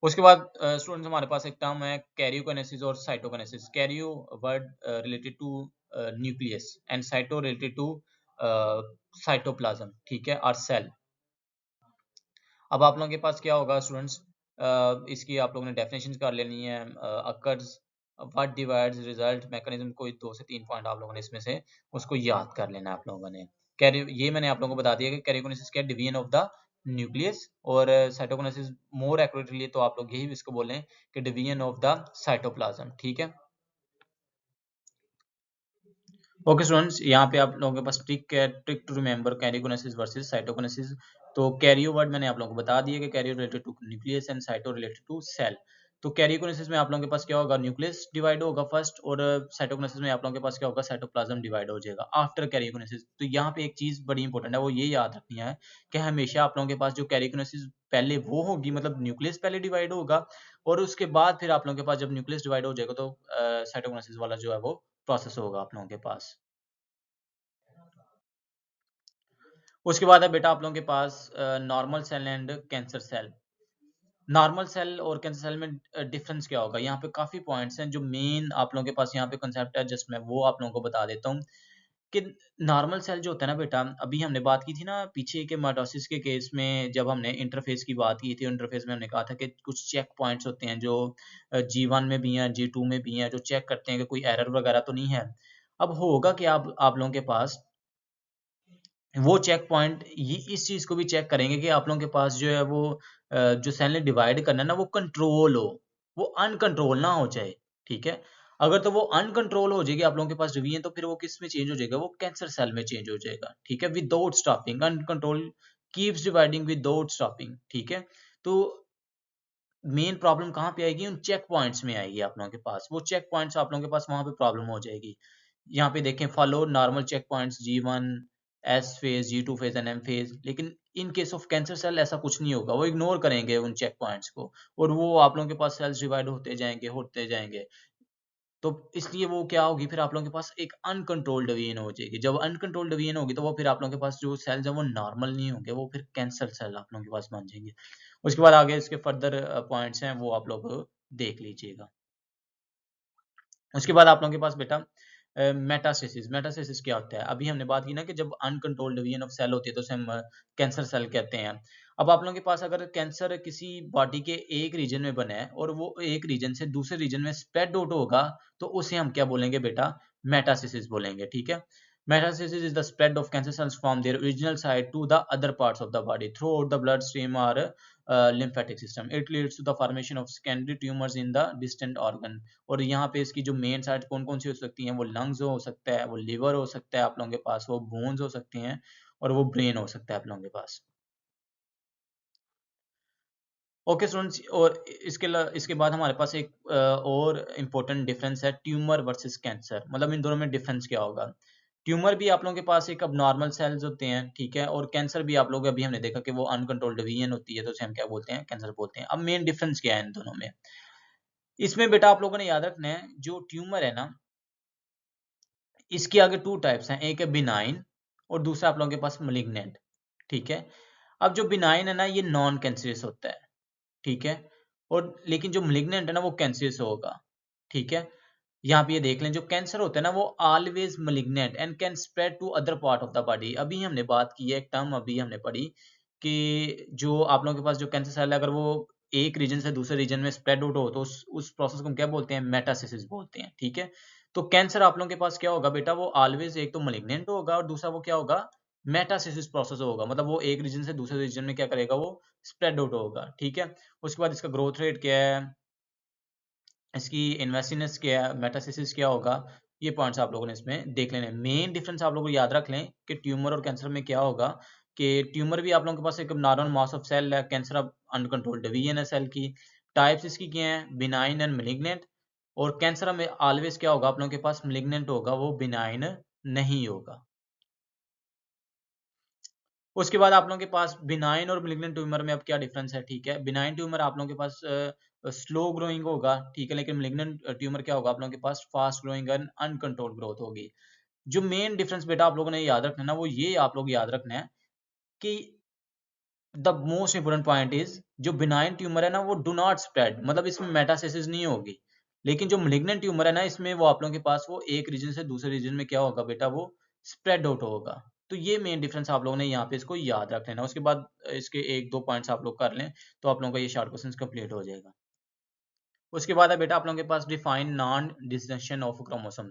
उसके बाद स्टूडेंट्स हमारे पास एक टर्म है कैरियोकाइनेसिस और cytokinesis. Karyo word related to nucleus and cyto related to cytoplasm, ठीक है, और सेल। अब आप लोगों के पास क्या होगा स्टूडेंट्स, इसकी आप लोगों ने डेफिनेशन कर लेनी है। Occurs, what divides, result, mechanism, कोई 2 से 3 पॉइंट आप लोगों ने इसमें से उसको याद कर लेना है आप लोगों ने। कैरियो, ये मैंने आप लोगों को बता दिया कि कैरियोकाइनेसिस क्या है, डिवीजन ऑफ द न्यूक्लियस, और साइटोकाइनेसिस मोर एक्यूरेटली तो आप लोग यही इसको बोलें कि डिवीजन ऑफ द साइटोप्लाज्म, ठीक है। ओके स्टूडेंट्स, यहाँ पे आप लोगों के पास ट्रिक है, trick to remember karyokinesis versus cytokinesis. तो कैरियो वर्ड मैंने आप लोगों को बता दिया कि karyo related to nucleus and cyto related to cell. तो कैरियोकाइनेसिस में आप लोगों के पास क्या होगा, न्यूक्लियस डिवाइड होगा फर्स्ट, और साइटोकाइनेसिस में आप लोगों के पास क्या होगा, साइटोप्लाज्म डिवाइड हो जाएगा आफ्टर कैरियोकाइनेसिस। तो यहाँ पे एक चीज बड़ी इंपॉर्टेंट है, वो ये याद रखनी है कि हमेशा आप लोगों के पास जो कैरियोकाइनेसिस पहले वो होगी, मतलब न्यूक्लियस पहले डिवाइड होगा, और उसके बाद फिर आप लोगों के पास जब न्यूक्लियस डिवाइड हो जाएगा तो साइटोकाइनेसिस वाला जो है वो प्रोसेस होगा आप लोगों के पास। उसके बाद है बेटा आप लोगों के पास normal cell and cancer cell. Normal cell और कैंसर सेल में डिफरेंस क्या होगा, यहाँ पे काफी पॉइंट्स हैं जो मेन आप लोगों के पास यहाँ पे कंसेप्ट है, जस्ट मैं वो आप लोगों को बता देता हूँ कि नॉर्मल सेल जो होता है ना बेटा, अभी हमने बात की थी ना पीछे के माइटोसिस के केस में, जब हमने इंटरफेस की बात की थी, इंटरफेस में हमने कहा था कि कुछ चेक पॉइंट्स होते हैं जो G1 में भी हैं, G2 में भी हैं, जो चेक करते हैं कि कोई एरर वगैरह तो नहीं है। अब होगा कि आप लोगों के पास वो चेक पॉइंट ये इस चीज को भी चेक करेंगे कि आप लोगों के पास जो है वो जो सेल ने डिवाइड करना है ना, वो कंट्रोल हो, वो अनकंट्रोल ना हो जाए, ठीक है। अगर तो वो अनकंट्रोल हो जाएगी आप लोगों के पास डिवीजन, तो फिर वो किस में चेंज हो जाएगा, वो कैंसर सेल में चेंज हो जाएगा, ठीक है, without stopping. Uncontrol keeps dividing without stopping, ठीक है। तो मेन प्रॉब्लम कहाँ पे आएगी, उन चेक पॉइंट्स में आएगी आप लोगों के पास, वो चेक पॉइंट्स आप लोगों के पास वहां पे प्रॉब्लम हो जाएगी। यहाँ पे देखें, follow normal checkpoints G1, S phase, G2 phase and M phase, लेकिन in case of cancer cell ऐसा कुछ नहीं होगा, वो इग्नोर करेंगे उन चेक पॉइंट्स को, और वो आप लोगों के पास सेल्स डिवाइड होते जाएंगे। तो इसलिए वो क्या होगी, फिर आप लोगों के पास एक अनकंट्रोल्ड डिवीजन हो जाएगी। जब अनकंट्रोल्ड डिवीजन होगी तो वो फिर आप लोगों के पास जो सेल्स है वो नॉर्मल नहीं होंगे, वो फिर कैंसर सेल आप लोगों के पास बन जाएंगे। उसके बाद आगे इसके फर्दर पॉइंट्स हैं, वो आप लोग देख लीजिएगा। उसके बाद आप लोगों के पास बेटा मेटास्टेसिस। मेटास्टेसिस क्या होता है, अभी हमने बात की ना कि जब अनकंट्रोल्ड डिवीजन ऑफ सेल होती है तो उसे हम कैंसर सेल कहते हैं। अब आप लोगों के पास अगर कैंसर किसी बॉडी के एक रीजन में बना है और वो एक रीजन से दूसरे रीजन में स्प्रेड आउट होगा, तो उसे हम क्या बोलेंगे बेटा, मेटास्टेसिस बोलेंगे, ठीक है। Metastasis is the spread of cancer cells from their original site to the other parts of the body throughout the bloodstream or lymphatic system. It leads to the formation of secondary tumors in the distant organ. और यहाँ पे इसकी जो main site कौन कौन सी हो सकती हैं, वो लंग्स हो सकता है, वो लिवर हो सकता है आप लोगों के पास, वो बोन्स हो सकते हैं, और वो ब्रेन हो सकता है आप लोगों के पास। ओके स्टूडेंट्स, और इसके बाद हमारे पास एक और इम्पोर्टेंट डिफरेंस है, ट्यूमर वर्सेस कैंसर। मतलब इन दोनों में डिफरेंस क्या होगा। ट्यूमर भी आप लोगों के पास एक अब नॉर्मल सेल्स होते हैं, ठीक है, और कैंसर भी आप लोग अभी हमने देखा कि वो अनकंट्रोल्ड डिवीजन होती है, तो उसे हम क्या बोलते हैं, कैंसर बोलते हैं। अब मेन डिफरेंस क्या है इन दोनों में, इसमें बेटा आप लोगों ने याद रखना है, जो ट्यूमर है ना, इसके आगे टू टाइप्स हैं, एक है बिनाइन और दूसरा आप लोगों के पास मलिग्नेंट, ठीक है। अब जो बिनाइन है ना, ये नॉन कैंसरस होता है, ठीक है, और लेकिन जो malignant है ना, वो कैंसरस होगा, ठीक है। यहाँ पे ये देख लें, जो कैंसर होता है ना, वो always malignant and can spread to other part of the body. अभी हमने बात की है, एक टर्म अभी हमने पढ़ी कि जो आप लोगों के पास जो कैंसर सेल है, अगर वो एक रीजन से दूसरे रीजन में स्प्रेड आउट हो, तो उस प्रोसेस को हम क्या बोलते हैं, मेटास्टेसिस बोलते हैं, ठीक है। तो कैंसर आप लोगों के पास क्या होगा बेटा, वो ऑलवेज एक तो malignant होगा, और दूसरा वो क्या होगा, मेटास्टेसिस प्रोसेस होगा, मतलब वो एक रीजन से दूसरे रीजन में क्या करेगा, वो स्प्रेड आउट होगा, ठीक है। उसके बाद इसका ग्रोथ रेट क्या है, इसकी इन्वेस्टिनेस क्या है, मेटास्टेसिस क्या होगा, ये पॉइंट्स आप लोगों ने इसमें देख लेने। मेन डिफरेंस आप लोगों को याद रख लें कि ट्यूमर और कैंसर में क्या होगा, कि ट्यूमर भी आप लोगों के पास एक नॉर्मल मास ऑफ सेल है, कैंसर अब अनकंट्रोल्ड डिवीजन है सेल की। टाइप्स इसकी क्या है, बिनाइन एंड malignant, और कैंसर में ऑलवेज क्या होगा, आप लोगों के पास malignant होगा, वो बिनाइन नहीं होगा। उसके बाद आप लोगों के पास बिनाइन और malignant ट्यूमर में अब क्या डिफरेंस है, ठीक है। बिनाइन ट्यूमर आप लोगों के पास स्लो ग्रोइंग होगा, ठीक है, लेकिन malignant ट्यूमर क्या होगा, आप लोगों के पास fast growing and uncontrolled growth होगी। जो मेन डिफरेंस बेटा आप लोगों ने याद रखना है ना, वो ये आप लोग याद रखना है कि the most important point is जो बिनाइन ट्यूमर है ना वो डू नॉट स्प्रेड, मतलब इसमें मेटास्टेसिस नहीं होगी। लेकिन जो मेलिग्नेंट ट्यूमर है ना इसमें वो आप लोगों के पास वो एक रीजन से दूसरे रीजन में क्या होगा बेटा, वो स्प्रेड आउट होगा। तो ये मेन डिफरेंस आप लोगों ने यहाँ पे इसको याद रख लेना। उसके बाद इसके एक दो पॉइंट्स आप लोग कर लें तो आप लोगों का ये शॉर्ट क्वेश्चन कंप्लीट हो जाएगा। उसके बाद है बेटा आप लोगों के पास define nondisjunction of chromosome.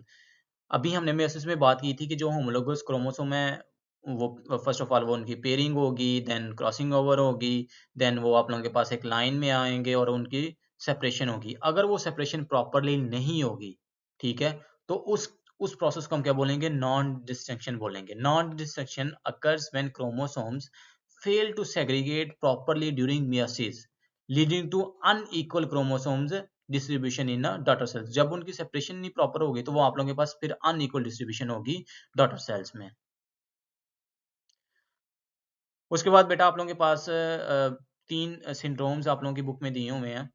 अभी हमने मेयोसिस में बात की थी कि जो होमोलोगस क्रोमोसोम है वो फर्स्ट ऑफ ऑल वो उनकी पेयरिंग होगी, देन क्रॉसिंग ओवर होगी, देन वो आप लोगों के पास एक लाइन में आएंगे और उनकी सेपरेशन होगी। अगर वो सेपरेशन प्रॉपरली नहीं होगी, ठीक है, तो उस प्रोसेस को हम क्या बोलेंगे, नॉन डिस्टिंक्शन बोलेंगे। Non distinction occurs when chromosomes fail to segregate properly during meiosis leading to unequal chromosomes distribution in daughter cells. जब उनकी सेपरेशन नहीं प्रॉपर होगी तो वो आप लोगों के पास फिर अनइक्वल डिस्ट्रीब्यूशन होगी डॉटर सेल्स में। उसके बाद बेटा आप लोगों के पास तीन सिंड्रोम्स आप लोगों की बुक में दिए हुए हैं।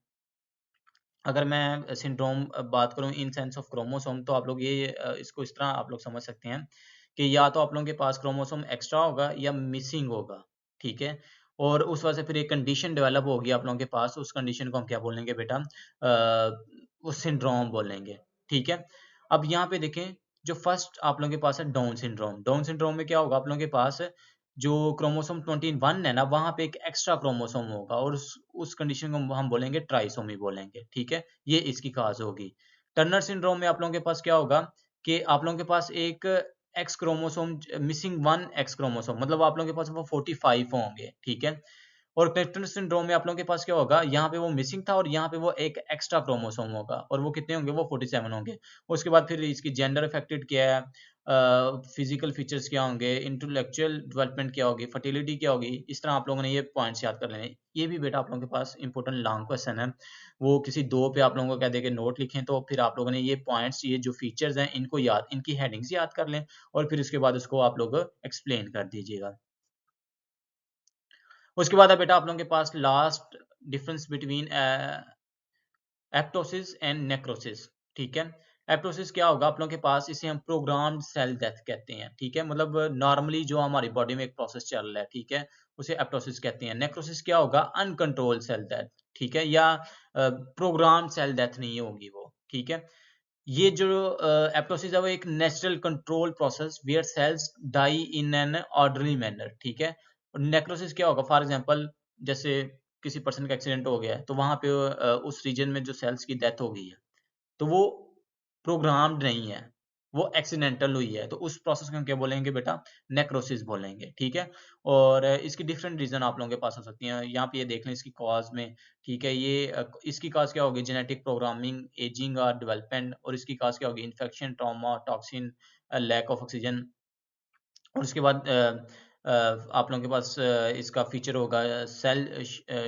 अगर मैं सिंड्रोम बात करूं इन सेंस ऑफ क्रोमोसोम तो आप लोग ये इसको इस तरह आप लोग समझ सकते हैं कि या तो आप लोगों के पास क्रोमोसोम एक्स्ट्रा होगा या मिसिंग होगा, ठीक है। और उस वजह से फिर एक कंडीशन डेवलप होगी आप लोगों के पास, उस कंडीशन को हम क्या बोलेंगे बेटा, वो सिंड्रोम बोलेंगे, ठीक है। अब यहाँ पे देखें, जो फर्स्ट आप लोगों के पास है डाउन सिंड्रोम। डाउन सिंड्रोम में क्या होगा, आप लोगों के पास जो क्रोमोसोम 21 है ना वहां पे एक एक्स्ट्रा क्रोमोसोम होगा और उस कंडीशन को हम बोलेंगे ट्राइसोमी बोलेंगे, ठीक है। ये इसकी काज होगी। टर्नर सिंड्रोम में आप लोगों के पास क्या होगा कि आप लोगों के पास एक x chromosome missing, one x chromosome, मतलब आप लोगों के पास वो 45 होंगे, ठीक है। और क्लेफ्टन सिंड्रोम में आप लोगों के पास क्या होगा, यहाँ पे वो मिसिंग था और यहाँ पे वो एक एक्स्ट्रा क्रोमोसोम होगा और वो कितने होंगे, वो 47 होंगे। उसके बाद फिर इसकी जेंडर अफेक्टेड क्या है, फिजिकल फीचर्स क्या होंगे, इंटेलेक्चुअल डेवलपमेंट क्या होगी, फर्टिलिटी क्या होगी। इस तरह आप लोगों ने ये पॉइंट्स याद कर लेने। ये भी बेटा आप लोगों के पास इंपॉर्टेंट लॉन्ग क्वेश्चन है, वो किसी दो पे आप लोगों को कह दे के नोट लिखें तो फिर आप लोगों ने ये पॉइंट्स, ये जो फीचर्स हैं इनको याद, इनकी हेडिंग्स याद कर लें और फिर इसके बाद उसको आप लोग एक्सप्लेन कर दीजिएगा। उसके बाद है बेटा आप लोगों के पास last difference between apoptosis and necrosis, ठीक है। एप्टोसिस क्या होगा आप लोगों के पास, इसे हम प्रोग्राम्ड सेल डेथ कहते हैं, ठीक है। मतलब नॉर्मली जो हमारी बॉडी में एक प्रोसेस चल रहा है, ठीक है, उसे एप्टोसिस कहते हैं। नेक्रोसिस क्या होगा, अनकंट्रोल्ड सेल डेथ, ठीक है, या प्रोग्राम्ड सेल डेथ नहीं होगी वो, ठीक है। ये जो एप्टोसिस है वो एक natural control process where cells die in an orderly manner, ठीक है। और नेक्रोसिस क्या होगा, फॉर एग्जांपल जैसे किसी पर्सन का एक्सीडेंट हो गया है तो वहां पे उस रीजन में जो सेल्स की डेथ हो गई है तो वो प्रोग्राम्ड नहीं है, वो एक्सीडेंटल हुई है, तो उस प्रोसेस को हम क्या बोलेंगे बेटा, नेक्रोसिस बोलेंगे, ठीक है। और इसकी डिफरेंट रीजन आप लोगों के पास हो सकती हैं, यहाँ पे ये देख लें इसकी कॉज में, ठीक है। ये इसकी कॉज क्या होगी, जेनेटिक प्रोग्रामिंग, एजिंग और डेवलपमेंट। और इसकी कॉज क्या होगी, infection, trauma, toxin, lack of oxygen. और उसके बाद आप लोगों के पास इसका फीचर होगा cell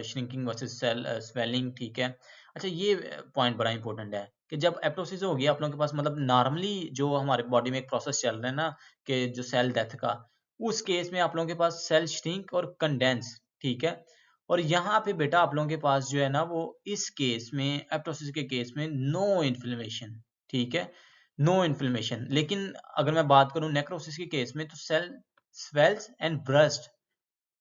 shrinking versus cell swelling, ठीक है। अच्छा ये पॉइंट बड़ा इंपॉर्टेंट है कि जब एप्टोसिस होगी आप लोगों के पास, मतलब नॉर्मली जो हमारे बॉडी में एक प्रोसेस चल रहा है ना कि जो सेल डेथ का, उस केस में आप लोगों के पास सेल श्रिंक और कंडेंस, ठीक है। और यहाँ पे बेटा आप लोगों के पास जो है ना वो इस केस में, एप्टोसिस के केस में नो इन्फ्लेमेशन, ठीक है, नो इन्फ्लेमेशन। लेकिन अगर मैं बात करूं नेक्रोसिस के केस में तो सेल स्वेल्स एंड ब्रस्ट,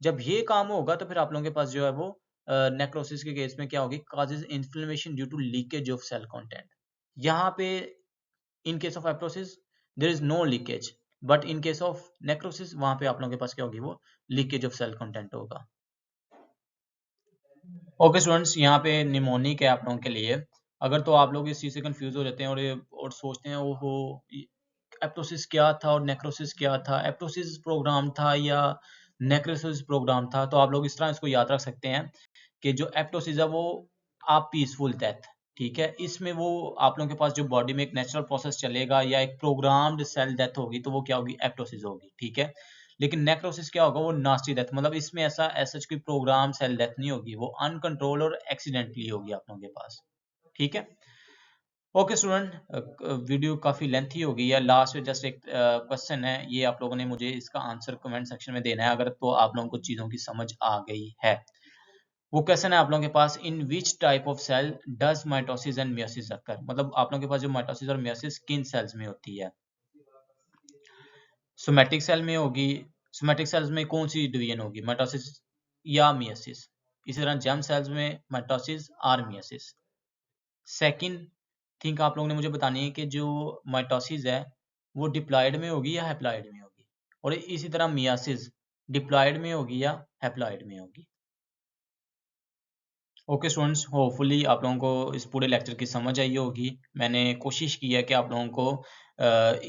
जब ये काम होगा तो फिर आप लोगों के पास जो है वो नेक्रोसिस के केस में क्या होगी, causes inflammation due to leakage of cell content. यहाँ पे in case of apoptosis there is no leakage, but in case of necrosis वहां पे आप लोगों के पास क्या होगी, वो लीकेज ऑफ सेल कंटेंट होगा। ओके स्टूडेंट्स, यहाँ पे निमोनिक है आप लोगों के लिए। अगर तो आप लोग इस चीज़ से कंफ्यूज हो जाते हैं और सोचते हैं ओहो एप्टोसिस क्या था और नेक्रोसिस क्या था, एप्टोसिस प्रोग्राम था या नेक्रोसिस प्रोग्राम था, तो आप लोग इस तरह इसको याद रख सकते हैं कि जो एप्टोसिस है वो आप पीसफुल डेथ, ठीक है। इसमें वो आप लोगों के पास जो बॉडी में एक नेचुरल प्रोसेस चलेगा या एक प्रोग्राम्ड सेल डेथ होगी तो वो क्या होगी, एप्टोसिस होगी, ठीक है। लेकिन नेक्रोसिस क्या होगा, वो नास्टी डेथ, मतलब इसमें ऐसा कोई प्रोग्राम सेल डेथ नहीं होगी, वो अनकंट्रोल और एक्सीडेंटली होगी आप लोगों के पास, ठीक है। ओके स्टूडेंट, वीडियो काफ़ी लेंथी हो गई है। लास्ट में जस्ट एक क्वेश्चन है, ये आप लोगों ने मुझे इसका आंसर कमेंट सेक्शन में देना है अगर तो आप लोगों को चीज़ों की समझ आ गई है। वो क्वेश्चन है आप लोगों के पास, in which type of cell does mitosis and meiosis occur, मतलब आप लोगों के पास जो माइटोसिस और मियोसिस किन सेल्स में होती है। सोमैटिक सेल में होगी, सोमैटिक सेल्स में कौन सी डिवीजन होगी, माइटोसिस या मियोसिस। इसी तरह जर्म सेल्स में माइटोसिस और मियोसिस। सेकंड थिंक आप लोगों ने मुझे बतानी है कि जो माइटोसिस है वो डिप्लॉयड में होगी या हैप्लॉयड में होगी, और इसी तरह मियोसिस डिप्लॉयड में होगी या हैप्लॉयड में होगी। ओके स्टूडेंट्स, होपफुली आप लोगों को इस पूरे लेक्चर की समझ आई होगी। मैंने कोशिश की है कि आप लोगों को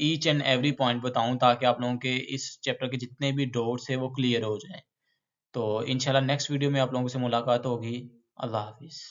ईच एंड एवरी पॉइंट बताऊं ताकि आप लोगों के इस चैप्टर के जितने भी डाउट्स हैं वो क्लियर हो जाएं। तो इंशाल्लाह नेक्स्ट वीडियो में आप लोगों से मुलाकात होगी। अल्लाह हाफिज़।